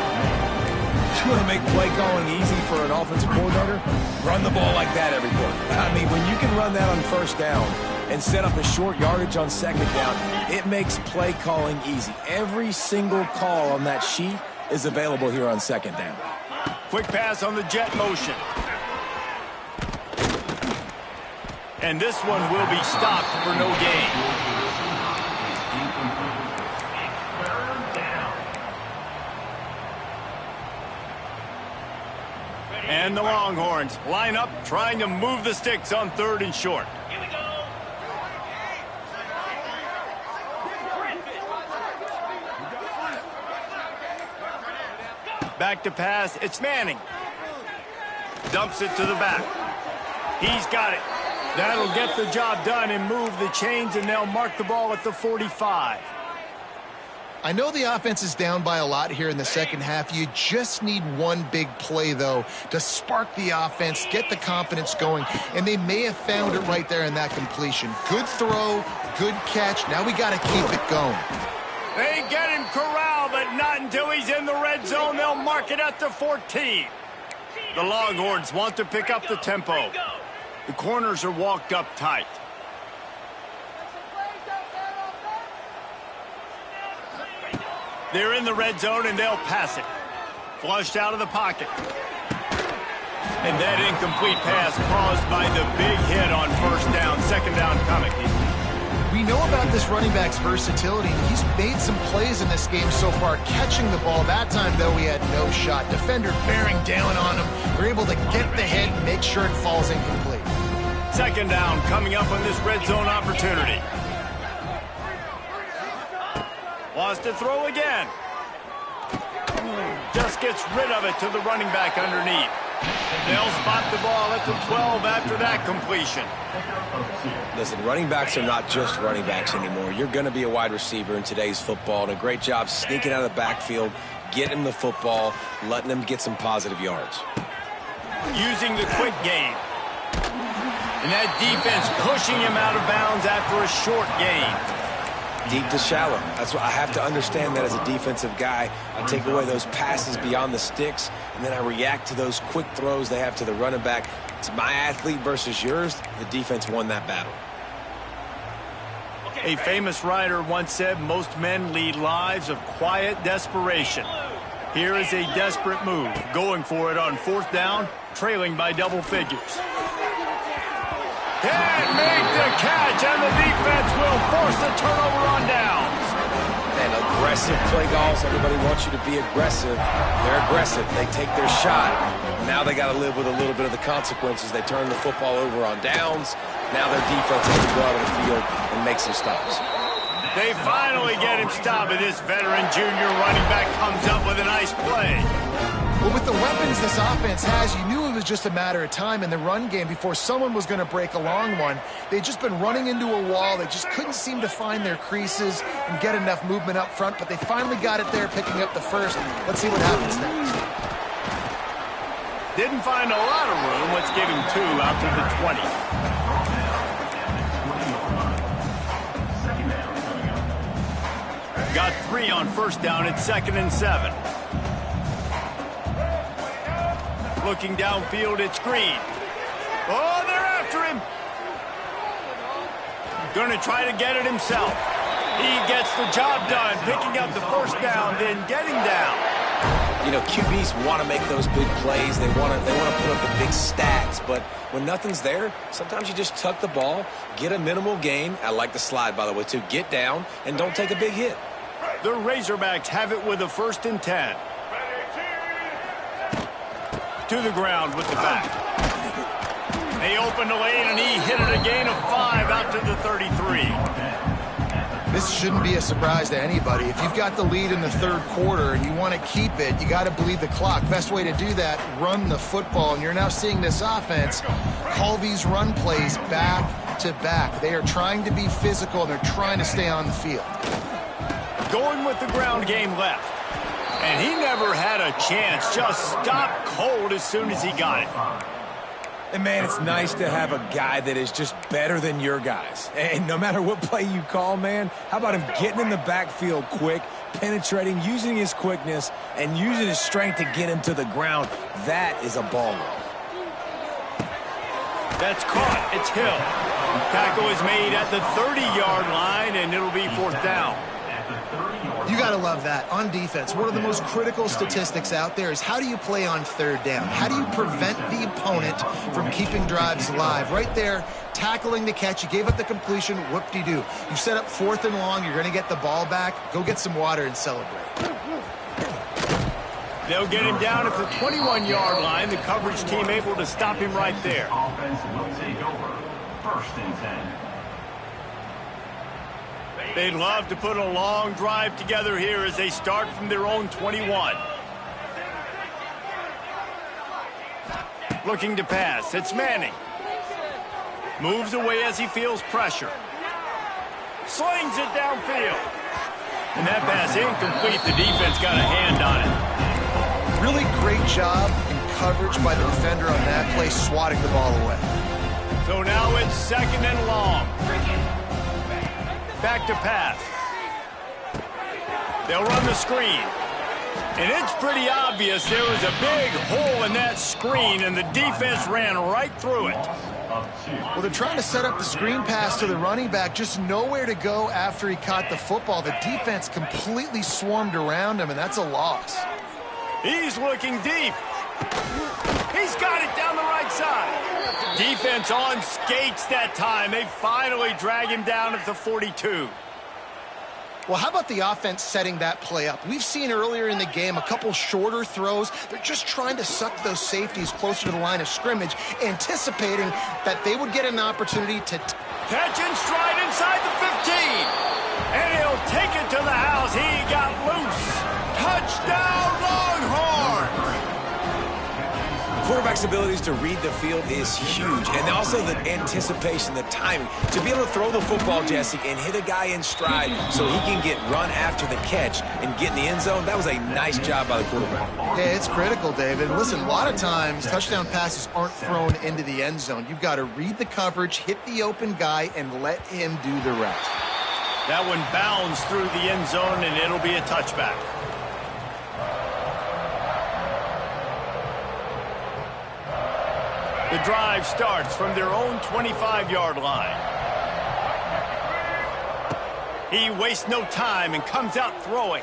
Speaker 4: You want to make play calling easy for an offensive coordinator? Run the ball like that every quarter. I mean, when you can run that on first down and set up a short yardage on second down, it makes play calling easy. Every single call on that sheet is available here on second down.
Speaker 1: Quick pass on the jet motion. And this one will be stopped for no gain. And the Longhorns line up, trying to move the sticks on 3rd and short.
Speaker 2: Here we go.
Speaker 1: Back to pass, it's Manning. Dumps it to the back. He's got it. That'll get the job done and move the chains, and they'll mark the ball at the 45.
Speaker 3: I know the offense is down by a lot here in the second half. You just need one big play, though, to spark the offense, get the confidence going, and they may have found it right there in that completion. Good throw, good catch. Now we got to keep it going.
Speaker 1: They get him corralled, but not until he's in the red zone. They'll mark it at the 14. The Longhorns want to pick up the tempo. The corners are walked up tight. They're in the red zone, and they'll pass it. Flushed out of the pocket. And that incomplete pass caused by the big hit on first down. Second down coming.
Speaker 3: We know about this running back's versatility. He's made some plays in this game so far, catching the ball. That time, though, he had no shot. Defender bearing down on him. We're able to get the hit and make sure it falls incomplete.
Speaker 1: Second down coming up on this red zone opportunity. Wants to throw again. Just gets rid of it to the running back underneath. They'll spot the ball at the 12 after that completion.
Speaker 4: Listen, running backs are not just running backs anymore. You're going to be a wide receiver in today's football, and a great job sneaking out of the backfield, getting the football, letting them get some positive yards.
Speaker 1: Using the quick game. And that defense pushing him out of bounds after a short gain.
Speaker 4: Deep to shallow. That's what I have to understand that as a defensive guy. I take away those passes beyond the sticks, and then I react to those quick throws they have to the running back. It's my athlete versus yours. The defense won that battle.
Speaker 1: A famous writer once said, most men lead lives of quiet desperation. Here is a desperate move, going for it on 4th down, trailing by double figures. Can't make the catch, and the defense will force the turnover on downs.
Speaker 4: And aggressive play calls. Everybody wants you to be aggressive. They're aggressive. They take their shot. Now they got to live with a little bit of the consequences. They turn the football over on downs. Now their defense has to go out on the field and make some stops.
Speaker 1: They finally get him stopped, and this veteran junior running back comes up with a nice play.
Speaker 3: Well, with the weapons this offense has, you knew it was just a matter of time in the run game before someone was going to break a long one. They'd just been running into a wall. They just couldn't seem to find their creases and get enough movement up front, but they finally got it there, picking up the first. Let's see what happens next.
Speaker 1: Didn't find a lot of room. Let's give him 2 out to the 20. Got 3 on first down at 2nd and 7. Looking downfield, it's Green. Oh, they're after him. Going to try to get it himself. He gets the job done, picking up the first down, then getting down.
Speaker 4: You know, QBs want to make those big plays. They want to put up the big stats. But when nothing's there, sometimes you just tuck the ball, get a minimal gain. I like the slide, by the way, too. Get down and don't take a big hit.
Speaker 1: The Razorbacks have it with a 1st and 10. To the ground with the back. They opened the lane, and he hit it a gain of 5 out to the 33.
Speaker 3: This shouldn't be a surprise to anybody. If you've got the lead in the third quarter and you want to keep it, you got to bleed the clock. Best way to do that, run the football. And you're now seeing this offense call these run plays back to back. They are trying to be physical, and they're trying to stay on the field.
Speaker 1: Going with the ground game left. And he never had a chance. Just stopped cold as soon as he got it.
Speaker 4: And, man, it's nice to have a guy that is just better than your guys. And no matter what play you call, man, how about him getting in the backfield quick, penetrating, using his quickness, and using his strength to get him to the ground? That is a baller.
Speaker 1: That's caught. It's Hill. Tackle is made at the 30-yard line, and it'll be 4th down.
Speaker 3: You got to love that. On defense, one of the most critical statistics out there is how do you play on 3rd down? How do you prevent the opponent from keeping drives alive? Right there, tackling the catch. You gave up the completion. Whoop-de-doo. You set up 4th and long. You're going to get the ball back. Go get some water and celebrate.
Speaker 1: They'll get him down at the 21-yard line. The coverage team able to stop him right there.
Speaker 6: Offense will take over. 1st and 10.
Speaker 1: They'd love to put a long drive together here as they start from their own 21. Looking to pass. It's Manning. Moves away as he feels pressure. Slings it downfield. And that pass incomplete. The defense got a hand on it.
Speaker 3: Really great job in coverage by the defender on that play, swatting the ball away.
Speaker 1: So now it's 2nd and long. Back to pass. They'll run the screen. And it's pretty obvious there was a big hole in that screen, and the defense ran right through it.
Speaker 3: Well, they're trying to set up the screen pass to the running back, just nowhere to go after he caught the football. The defense completely swarmed around him, and that's a loss.
Speaker 1: He's looking deep. He's got it down the right side. Defense on skates that time. They finally drag him down at the 42.
Speaker 3: Well, how about the offense setting that play up? We've seen earlier in the game a couple shorter throws. They're just trying to suck those safeties closer to the line of scrimmage, anticipating that they would get an opportunity to
Speaker 1: catch and stride inside the 15. And he'll take it to the house. He got loose. Touchdown, Longhorns!
Speaker 4: Quarterback's abilities to read the field is huge, and also the anticipation, the timing. To be able to throw the football, Jesse, and hit a guy in stride so he can get run after the catch and get in the end zone, that was a nice job by the quarterback.
Speaker 3: Yeah, it's critical, David. Listen, a lot of times touchdown passes aren't thrown into the end zone. You've got to read the coverage, hit the open guy, and let him do the rest.
Speaker 1: That one bounds through the end zone, and it'll be a touchback. The drive starts from their own 25-yard line. He wastes no time and comes out throwing.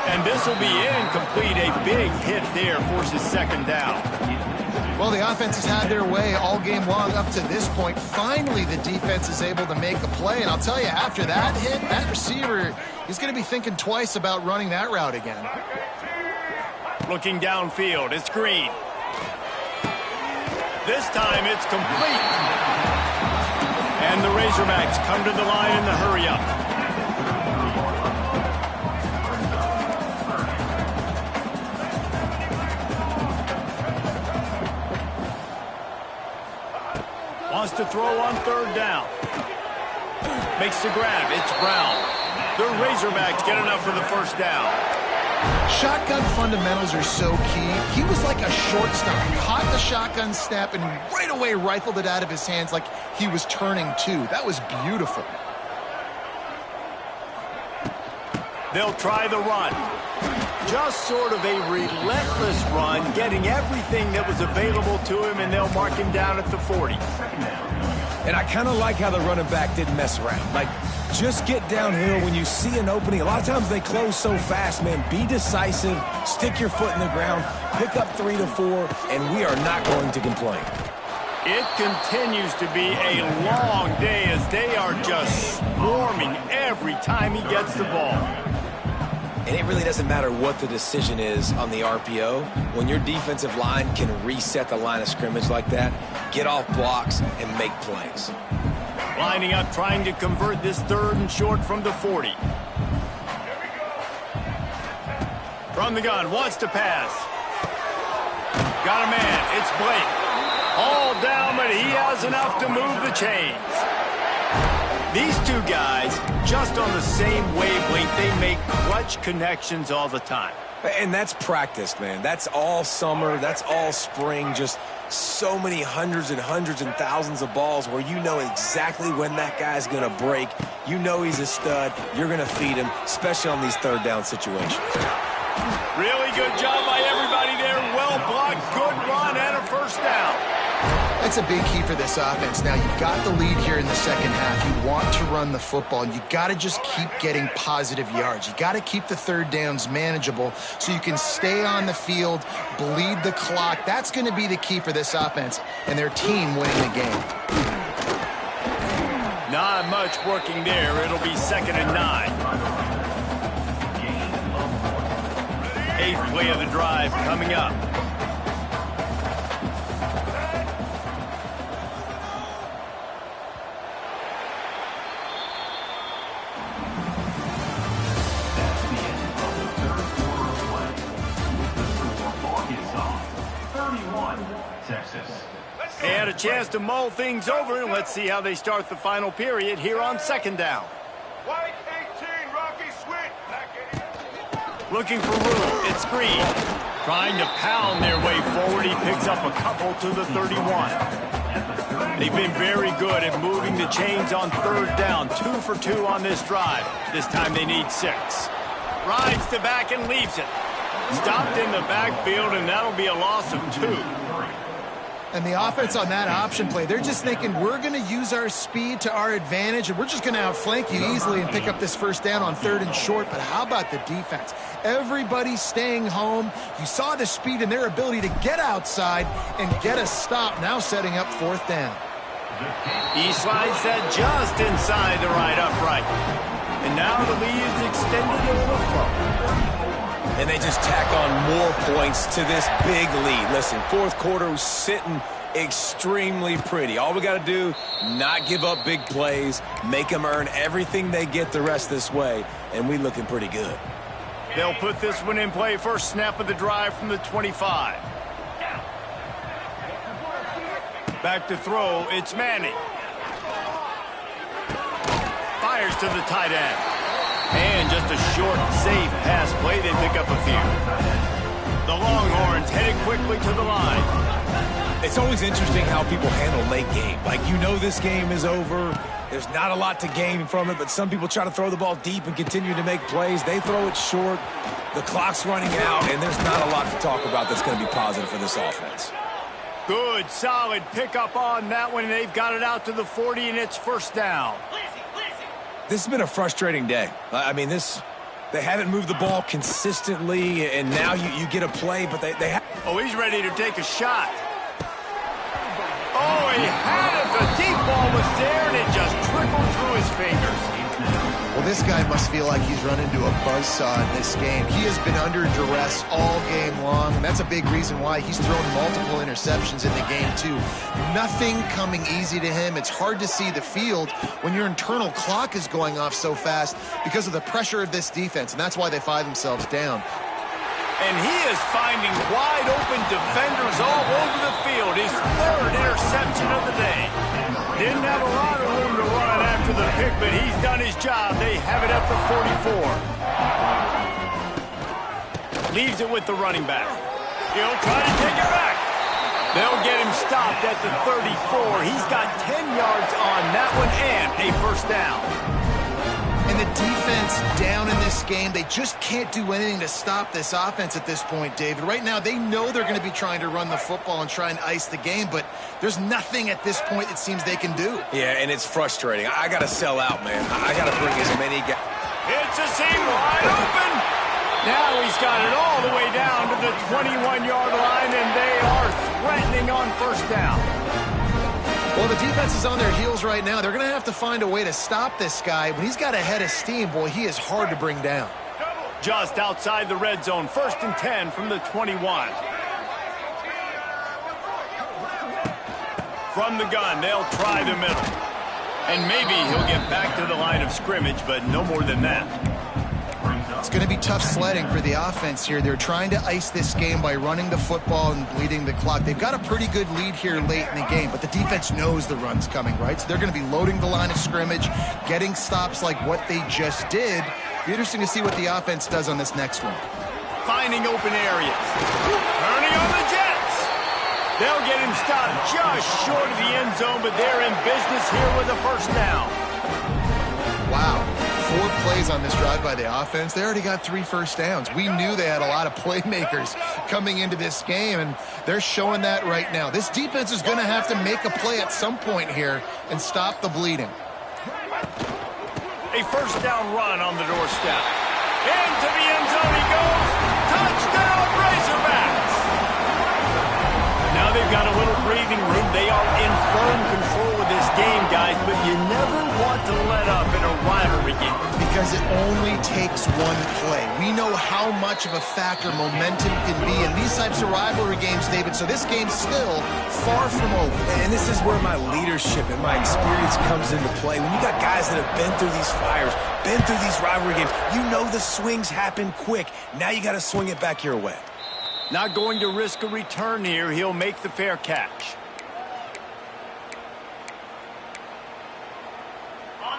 Speaker 1: And this will be incomplete. A big hit there forces 2nd down.
Speaker 3: Well, the offense has had their way all game long up to this point. Finally, the defense is able to make a play. And I'll tell you, after that hit, that receiver is going to be thinking twice about running that route again.
Speaker 1: Looking downfield, it's Green. This time it's complete. And the Razorbacks come to the line in the hurry-up. Wants to throw on third down. Makes the grab. It's Brown. The Razorbacks get enough for the first down.
Speaker 3: Shotgun fundamentals are so key. He was like a shortstop. Caught the shotgun snap and right away rifled it out of his hands like he was turning two. That was beautiful.
Speaker 1: They'll try the run. Just sort of a relentless run, getting everything that was available to him, and they'll mark him down at the 40.
Speaker 4: And I kind of like how the running back didn't mess around. Like, just get downhill when you see an opening. A lot of times they close so fast, man. Be decisive, stick your foot in the ground, pick up 3 to 4, and we are not going to complain.
Speaker 1: It continues to be a long day as they are just swarming every time he gets the ball.
Speaker 4: And it really doesn't matter what the decision is on the RPO. When your defensive line can reset the line of scrimmage like that, get off blocks and make plays.
Speaker 1: Lining up, trying to convert this 3rd and short from the 40. From the gun, wants to pass. Got a man, it's Blake. All down, but he has enough to move the chains. These two guys, just on the same wavelength, they make clutch connections all the time.
Speaker 4: And that's practice, man. That's all summer. That's all spring. Just so many hundreds and thousands of balls where you know exactly when that guy's going to break. You know he's a stud. You're going to feed him, especially on these 3rd down situations.
Speaker 1: Really good job by everybody there. Well blocked, good run, and a first down.
Speaker 3: That's a big key for this offense. Now, you've got the lead here in the second half. You want to run the football. You got to just keep getting positive yards. You got to keep the 3rd downs manageable so you can stay on the field, bleed the clock. That's going to be the key for this offense and their team winning the game.
Speaker 1: Not much working there. It'll be 2nd and 9. 8th play of the drive coming up. They had a chance to mull things over, and let's see how they start the final period here on 2nd down.
Speaker 2: White 18, Rocky Sweet.
Speaker 1: Looking for room. It's Green. Trying to pound their way forward. He picks up a couple to the 31. They've been very good at moving the chains on 3rd down. 2 for 2 on this drive. This time they need 6. Rides the back and leaves it. Stopped in the backfield, and that'll be a loss of 2.
Speaker 3: And the offense on that option play, they're just thinking we're going to use our speed to our advantage, and we're just going to outflank you easily and pick up this first down on 3rd and short. But how about the defense? Everybody's staying home. You saw the speed and their ability to get outside and get a stop, now setting up 4th down.
Speaker 1: He slides that just inside the right upright. And now the lead is extended a little further.
Speaker 4: And they just tack on more points to this big lead. Listen, 4th quarter was sitting extremely pretty. All we got to do, not give up big plays, make them earn everything they get the rest this way, and we looking pretty good.
Speaker 1: They'll put this one in play. First snap of the drive from the 25. Back to throw, it's Manning. Fires to the tight end. And just a short, safe pass play. They pick up a few. The Longhorns headed quickly to the line.
Speaker 4: It's always interesting how people handle late game. Like, you know this game is over. There's not a lot to gain from it, but some people try to throw the ball deep and continue to make plays. They throw it short. The clock's running out, and there's not a lot to talk about that's going to be positive for this offense.
Speaker 1: Good, solid pickup on that one. They've got it out to the 40, and it's first down.
Speaker 4: This has been a frustrating day. I mean, they haven't moved the ball consistently, and now you get a play, but they have.
Speaker 1: Oh, he's ready to take a shot. Oh, he had it. The deep ball was there, and it just trickled through his fingers.
Speaker 3: Well, this guy must feel like he's run into a buzzsaw in this game. He has been under duress all game long, and that's a big reason why he's thrown multiple interceptions in the game, too. Nothing coming easy to him. It's hard to see the field when your internal clock is going off so fast because of the pressure of this defense, and that's why they find themselves down.
Speaker 1: And he is finding wide-open defenders all over the field. His 3rd interception of the day. after the pick, but he's done his job. They have it at the 44. Leaves it with the running back. He'll try to take it back. They'll get him stopped at the 34. He's got 10 yards on that one and a first down.
Speaker 3: And the defense down in this game, they just can't do anything to stop this offense at this point, David. Right now, they know they're going to be trying to run the football and try and ice the game, but there's nothing at this point it seems they can do.
Speaker 4: Yeah, and it's frustrating. I got to sell out, man. I got to bring as many guys.
Speaker 1: It's a seam wide open. Now he's got it all the way down to the 21-yard line, and they are threatening on first down.
Speaker 3: Well, the defense is on their heels right now. They're going to have to find a way to stop this guy. When he's got a head of steam, boy, he is hard to bring down.
Speaker 1: Just outside the red zone, 1st and 10 from the 21. From the gun, they'll try the middle. And maybe he'll get back to the line of scrimmage, but no more than that.
Speaker 3: It's going to be tough sledding for the offense here. They're trying to ice this game by running the football and bleeding the clock. They've got a pretty good lead here late in the game, but the defense knows the run's coming, right? So they're going to be loading the line of scrimmage, getting stops like what they just did. Be interesting to see what the offense does on this next one.
Speaker 1: Finding open areas. Turning on the Jets. They'll get him stopped just short of the end zone, but they're in business here with a first down.
Speaker 3: Wow. 4 plays on this drive by the offense. They already got 3 first downs. We knew they had a lot of playmakers coming into this game, and they're showing that right now. This defense is going to have to make a play at some point here and stop the bleeding.
Speaker 1: A first down run on the doorstep. Into the end zone he goes. Touchdown, Razorbacks! Now they've got a little breathing room. They are in firm control of this game, guys, but you never want to let up in a rivalry game.
Speaker 3: Because it only takes one play. We know how much of a factor momentum can be in these types of rivalry games, David, so this game's still far from over.
Speaker 4: And this is where my leadership and my experience comes into play. When you got guys that have been through these fires, been through these rivalry games, you know the swings happen quick. Now you got to swing it back your way.
Speaker 1: Not going to risk a return here. He'll make the fair catch.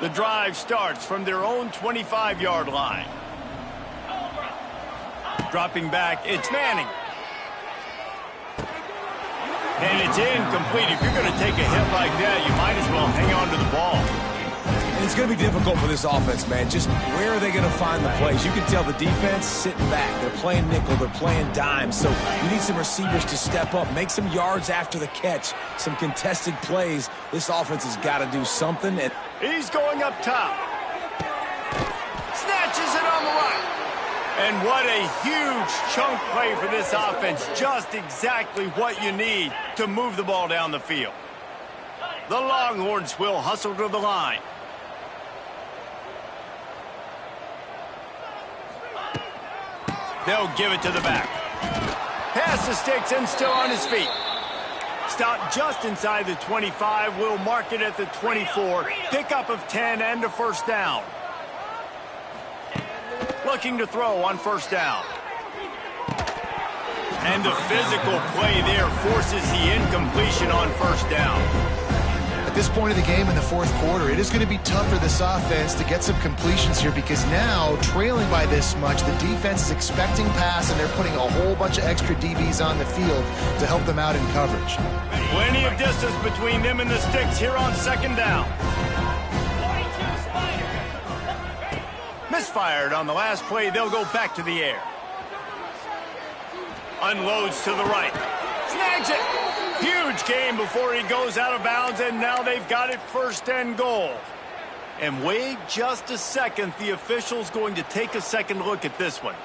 Speaker 1: The drive starts from their own 25-yard line. Dropping back, it's Manning. And it's incomplete. If you're going to take a hit like that, you might as well hang on to the ball.
Speaker 4: And it's going to be difficult for this offense, man. Just where are they going to find the plays? You can tell the defense sitting back. They're playing nickel. They're playing dime. So you need some receivers to step up, make some yards after the catch, some contested plays. This offense has got to do something. And
Speaker 1: he's going up top. Snatches it on the right. And what a huge chunk play for this offense. Just exactly what you need to move the ball down the field. The Longhorns will hustle to the line. They'll give it to the back. Pass the sticks and still on his feet. Stop just inside the 25. We'll mark it at the 24. Pickup of 10 and a first down. Looking to throw on first down. And the physical play there forces the incompletion on first down.
Speaker 3: At this point of the game in the 4th quarter, it is going to be tough for this offense to get some completions here because now, trailing by this much, the defense is expecting pass and they're putting a whole bunch of extra DBs on the field to help them out in coverage.
Speaker 1: Plenty of distance between them and the sticks here on second down. Misfired on the last play. They'll go back to the air. Unloads to the right. Snags it. Huge game before he goes out of bounds, and now they've got it 1st and goal. And wait just a second. The official's going to take a second look at this one.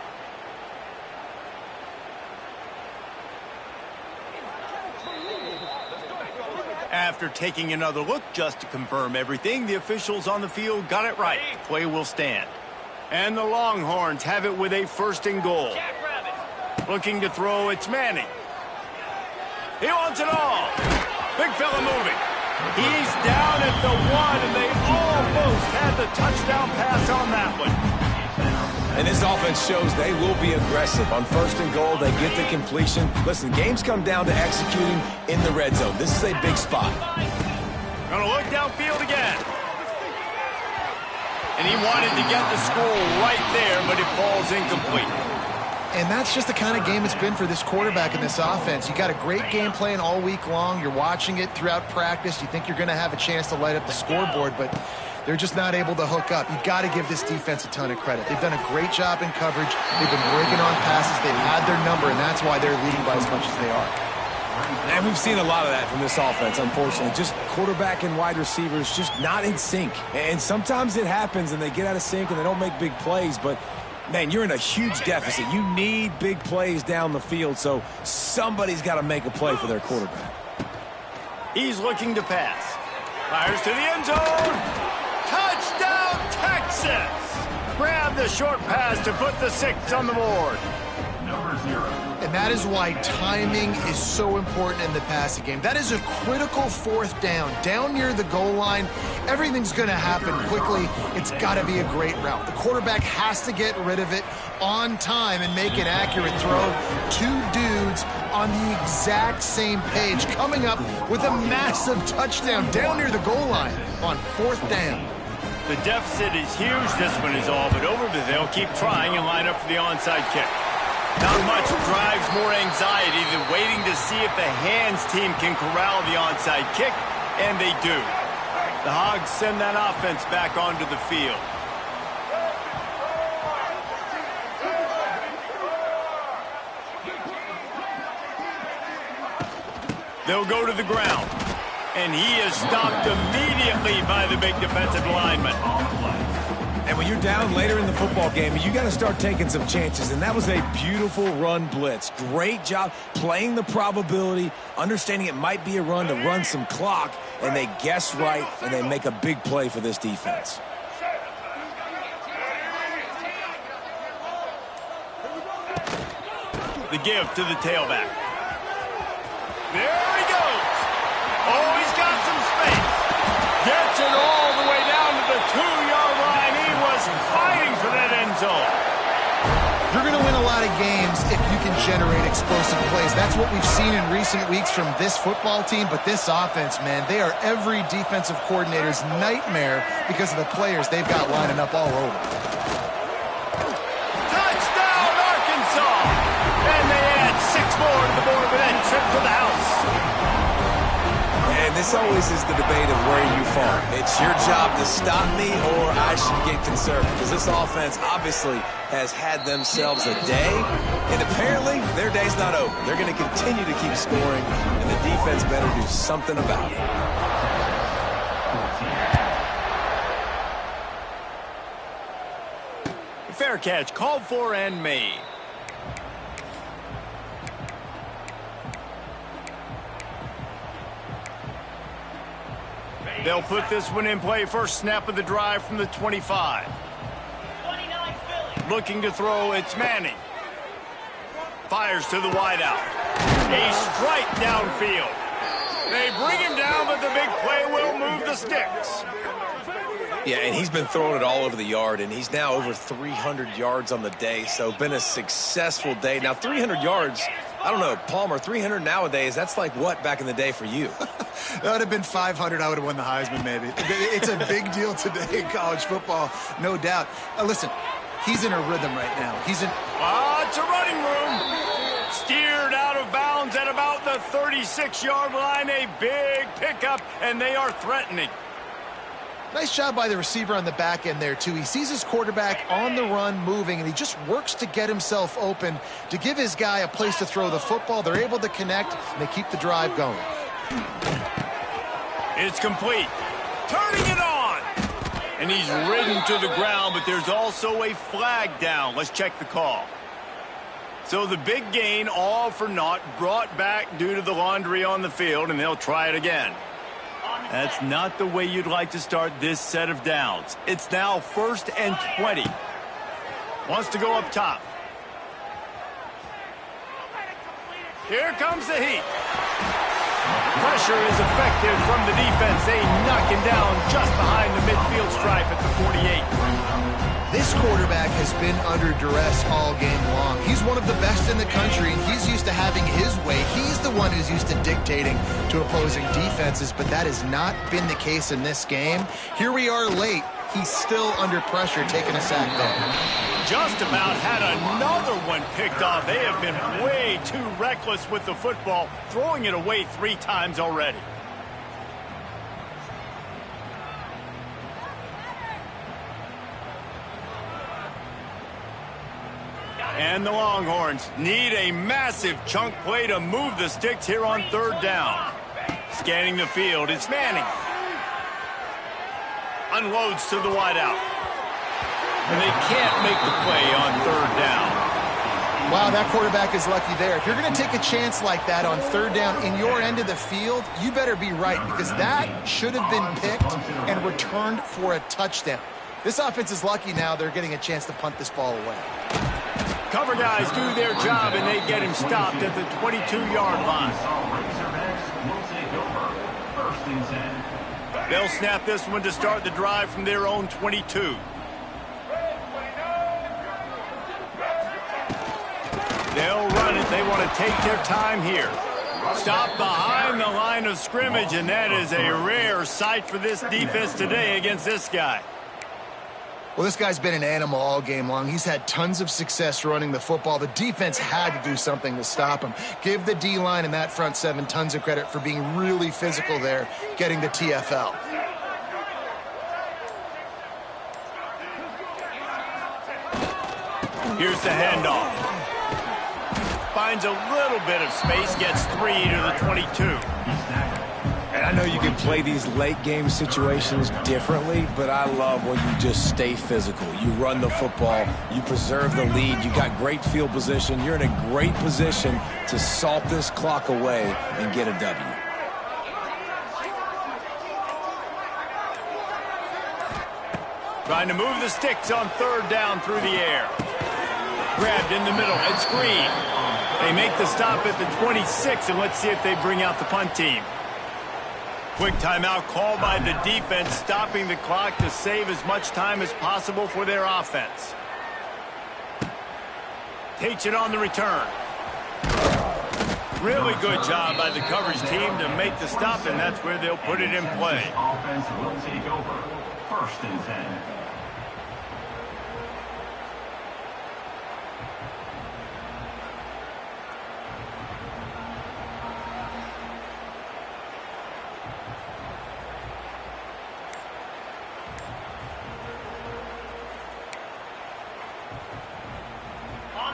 Speaker 1: After taking another look just to confirm everything, the officials on the field got it right. Play will stand. And the Longhorns have it with a 1st and goal. Looking to throw, it's Manning. He wants it all. Big fella moving. He's down at the 1, and they almost had the touchdown pass on that one.
Speaker 4: And this offense shows they will be aggressive. On 1st and goal, they get the completion. Listen, games come down to executing in the red zone. This is a big spot.
Speaker 1: Gonna look downfield again. And he wanted to get the score right there, but it falls incomplete.
Speaker 3: And that's just the kind of game it's been for this quarterback in this offense. You got a great game plan all week long. You're watching it throughout practice. You think you're going to have a chance to light up the scoreboard, but they're just not able to hook up. You've got to give this defense a ton of credit. They've done a great job in coverage. They've been breaking on passes. They've had their number, and that's why they're leading by as much as they are.
Speaker 4: And we've seen a lot of that from this offense, unfortunately. Just quarterback and wide receivers just not in sync. And sometimes it happens, and they get out of sync, and they don't make big plays, but man, you're in a huge deficit. You need big plays down the field, so somebody's got to make a play for their quarterback.
Speaker 1: He's looking to pass. Fires to the end zone. Touchdown, Texas! Grab the short pass to put the 6 on the board.
Speaker 6: Number 0.
Speaker 3: And that is why timing is so important in the passing game. That is a critical 4th down. Down near the goal line, everything's going to happen quickly. It's got to be a great route. The quarterback has to get rid of it on time and make an accurate throw. 2 dudes on the exact same page coming up with a massive touchdown down near the goal line on 4th down.
Speaker 1: The deficit is huge. This one is all but over, but they'll keep trying and line up for the onside kick. Not much drives more anxiety than waiting to see if the hands team can corral the onside kick, and they do. The Hogs send that offense back onto the field. They'll go to the ground, and he is stopped immediately by the big defensive lineman.
Speaker 4: And when you're down later in the football game, you got to start taking some chances. And that was a beautiful run blitz. Great job playing the probability, understanding it might be a run to run some clock, and they guess right, and they make a big play for this defense.
Speaker 1: The give to the tailback. There he goes. Oh, he's got some space. Gets it all the way down to the 2-yard line. He was fighting for that end zone.
Speaker 3: You're going to win a lot of games if you can generate explosive plays. That's what we've seen in recent weeks from this football team, but this offense, man, they are every defensive coordinator's nightmare because of the players they've got lining up all over.
Speaker 1: Touchdown, Arkansas! And they add 6 more to the board with that trip to the house.
Speaker 4: And this always is the debate of where you fall. It's your job to stop me or I should get conservative. Because this offense obviously has had themselves a day. And apparently their day's not over. They're going to continue to keep scoring. And the defense better do something about it.
Speaker 1: Fair catch, called for and made. They'll put this one in play. First snap of the drive from the 25. Looking to throw, it's Manning. Fires to the wideout. A strike downfield. They bring him down, but the big play will move the sticks.
Speaker 4: Yeah, and he's been throwing it all over the yard, and he's now over 300 yards on the day, so been a successful day. Now, 300 yards, I don't know, Palmer, 300 nowadays, that's like what back in the day for you?
Speaker 3: That would have been 500. I would have won the Heisman, maybe. It's a big deal today in college football, no doubt. Listen, he's in a rhythm right now. It's
Speaker 1: a running room. Steered out of bounds at about the 36-yard line. A big pickup, and they are threatening.
Speaker 3: Nice job by the receiver on the back end there, too. He sees his quarterback on the run moving, and he just works to get himself open to give his guy a place to throw the football. They're able to connect, and they keep the drive going.
Speaker 1: It's complete. Turning it on. And he's ridden to the ground, but there's also a flag down. Let's check the call. So the big gain, all for naught, brought back due to the laundry on the field, and they'll try it again. That's not the way you'd like to start this set of downs. It's now 1st and 20. Wants to go up top. Here comes the heat. Pressure is effective from the defense. They knock him down just behind the midfield stripe at the 48.
Speaker 3: This quarterback has been under duress all game long. He's one of the best in the country, and he's used to having his way. He's the one who's used to dictating to opposing defenses, but that has not been the case in this game. Here we are late. he's still under pressure taking a sack there.
Speaker 1: Just about had another one picked off. They have been way too reckless with the football, throwing it away 3 times already. And the Longhorns need a massive chunk play to move the sticks here on 3rd down. Scanning the field, it's Manning. Unloads to the wideout. And they can't make the play on 3rd down.
Speaker 3: Wow, that quarterback is lucky there. If you're going to take a chance like that on 3rd down in your end of the field, you better be right, because that should have been picked and returned for a touchdown. This offense is lucky now they're getting a chance to punt this ball away.
Speaker 1: Cover guys do their job, and they get him stopped at the 22-yard line. They'll snap this one to start the drive from their own 22. They'll run it. They want to take their time here. Stop behind the line of scrimmage, and that is a rare sight for this defense today against this guy.
Speaker 3: Well, this guy's been an animal all game long. He's had tons of success running the football. The defense had to do something to stop him. Give the D-line and that front 7 tons of credit for being really physical there, getting the TFL.
Speaker 1: Here's the handoff. Finds a little bit of space, gets 3 to the 22.
Speaker 4: And I know you can play these late game situations differently, but I love when you just stay physical. You run the football, you preserve the lead, you got great field position, you're in a great position to salt this clock away and get a W.
Speaker 1: Trying to move the sticks on 3rd down through the air. Grabbed in the middle, it's Green. They make the stop at the 26, and let's see if they bring out the punt team. Quick timeout called by the defense, stopping the clock to save as much time as possible for their offense. Takes it on the return. Really good job by the coverage team to make the stop, and that's where they'll put it in play.
Speaker 6: Offense will take over. 1st and 10.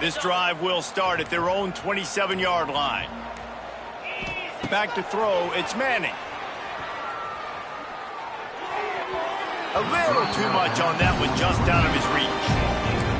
Speaker 1: This drive will start at their own 27-yard line. Back to throw, it's Manning. A little too much on that one, just out of his reach.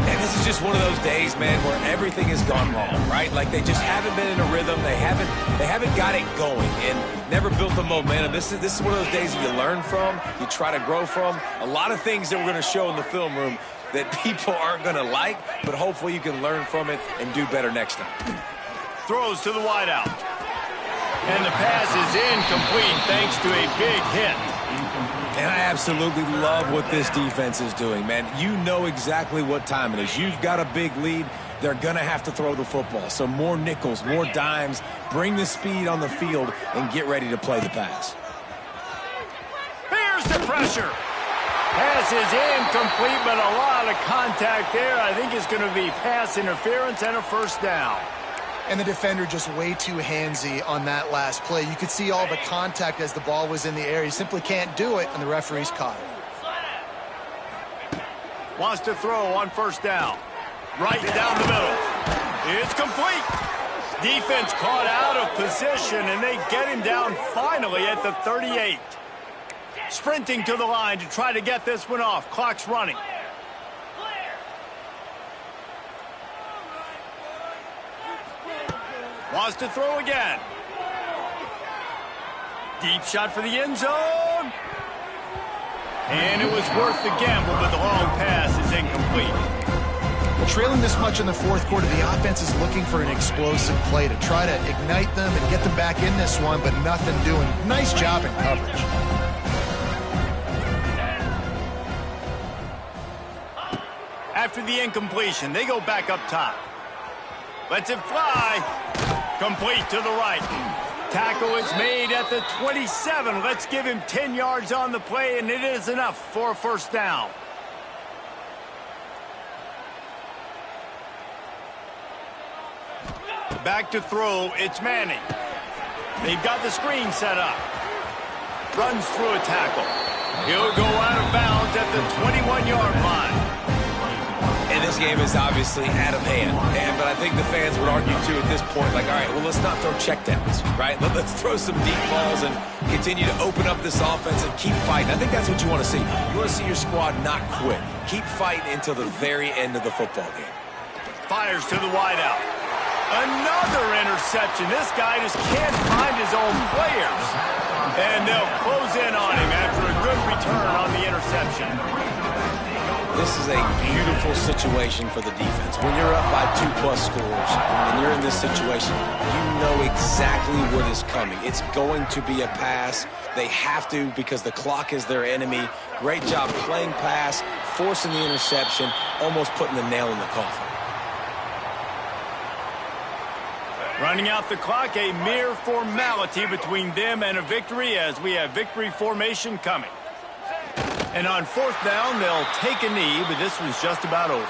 Speaker 4: And this is just one of those days, man, where everything has gone wrong, right? Like they just haven't been in a rhythm. They haven't got it going and never built the momentum. This is one of those days that you learn from, you try to grow from. A lot of things that we're going to show in the film room that people aren't going to like, but hopefully you can learn from it and do better next time.
Speaker 1: Throws to the wideout. And the pass is incomplete thanks to a big hit.
Speaker 4: And I absolutely love what this defense is doing, man. You know exactly what time it is. You've got a big lead. They're going to have to throw the football. So more nickels, more dimes, bring the speed on the field, and get ready to play the pass.
Speaker 1: Here's the pressure. Pass is incomplete, but a lot of contact there. I think it's going to be pass interference and a 1st down.
Speaker 3: And the defender just way too handsy on that last play. You could see all the contact as the ball was in the air. He simply can't do it, and the referee's caught it.
Speaker 1: Wants to throw on 1st down. Right down the middle. It's complete. Defense caught out of position, and they get him down finally at the 38. Sprinting to the line to try to get this one off. Clock's running. Wants to throw again. Deep shot for the end zone. And it was worth the gamble, but the long pass is incomplete.
Speaker 3: Well, trailing this much in the 4th quarter, the offense is looking for an explosive play to try to ignite them and get them back in this one, but nothing doing. Nice job in coverage.
Speaker 1: After the incompletion, they go back up top. Lets it fly. Complete to the right. Tackle is made at the 27. Let's give him 10 yards on the play, and it is enough for a first down. Back to throw, it's Manning. They've got the screen set up. Runs through a tackle. He'll go out of bounds at the 21-yard line.
Speaker 4: And this game is obviously out of hand. But I think the fans would argue, too, at this point, like, all right, well, let's not throw checkdowns, right? Let's throw some deep balls and continue to open up this offense and keep fighting. I think that's what you want to see. You want to see your squad not quit. Keep fighting until the very end of the football game.
Speaker 1: Fires to the wideout. Another interception. This guy just can't find his own players. And they'll close in on him after a good return on the interception.
Speaker 4: This is a beautiful situation for the defense. When you're up by 2+ scores and you're in this situation, you know exactly what is coming. It's going to be a pass. They have to because the clock is their enemy. Great job playing pass, forcing the interception, almost putting the nail in the coffin.
Speaker 1: Running out the clock, a mere formality between them and a victory as we have victory formation coming. And on fourth down, they'll take a knee, but this one's just about over.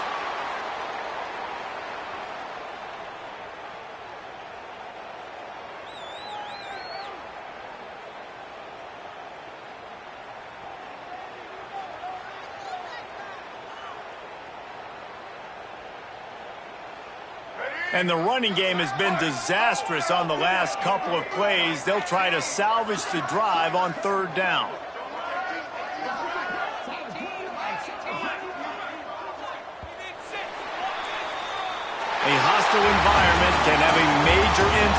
Speaker 1: And the running game has been disastrous on the last couple of plays. They'll try to salvage the drive on third down. A hostile environment can have a major impact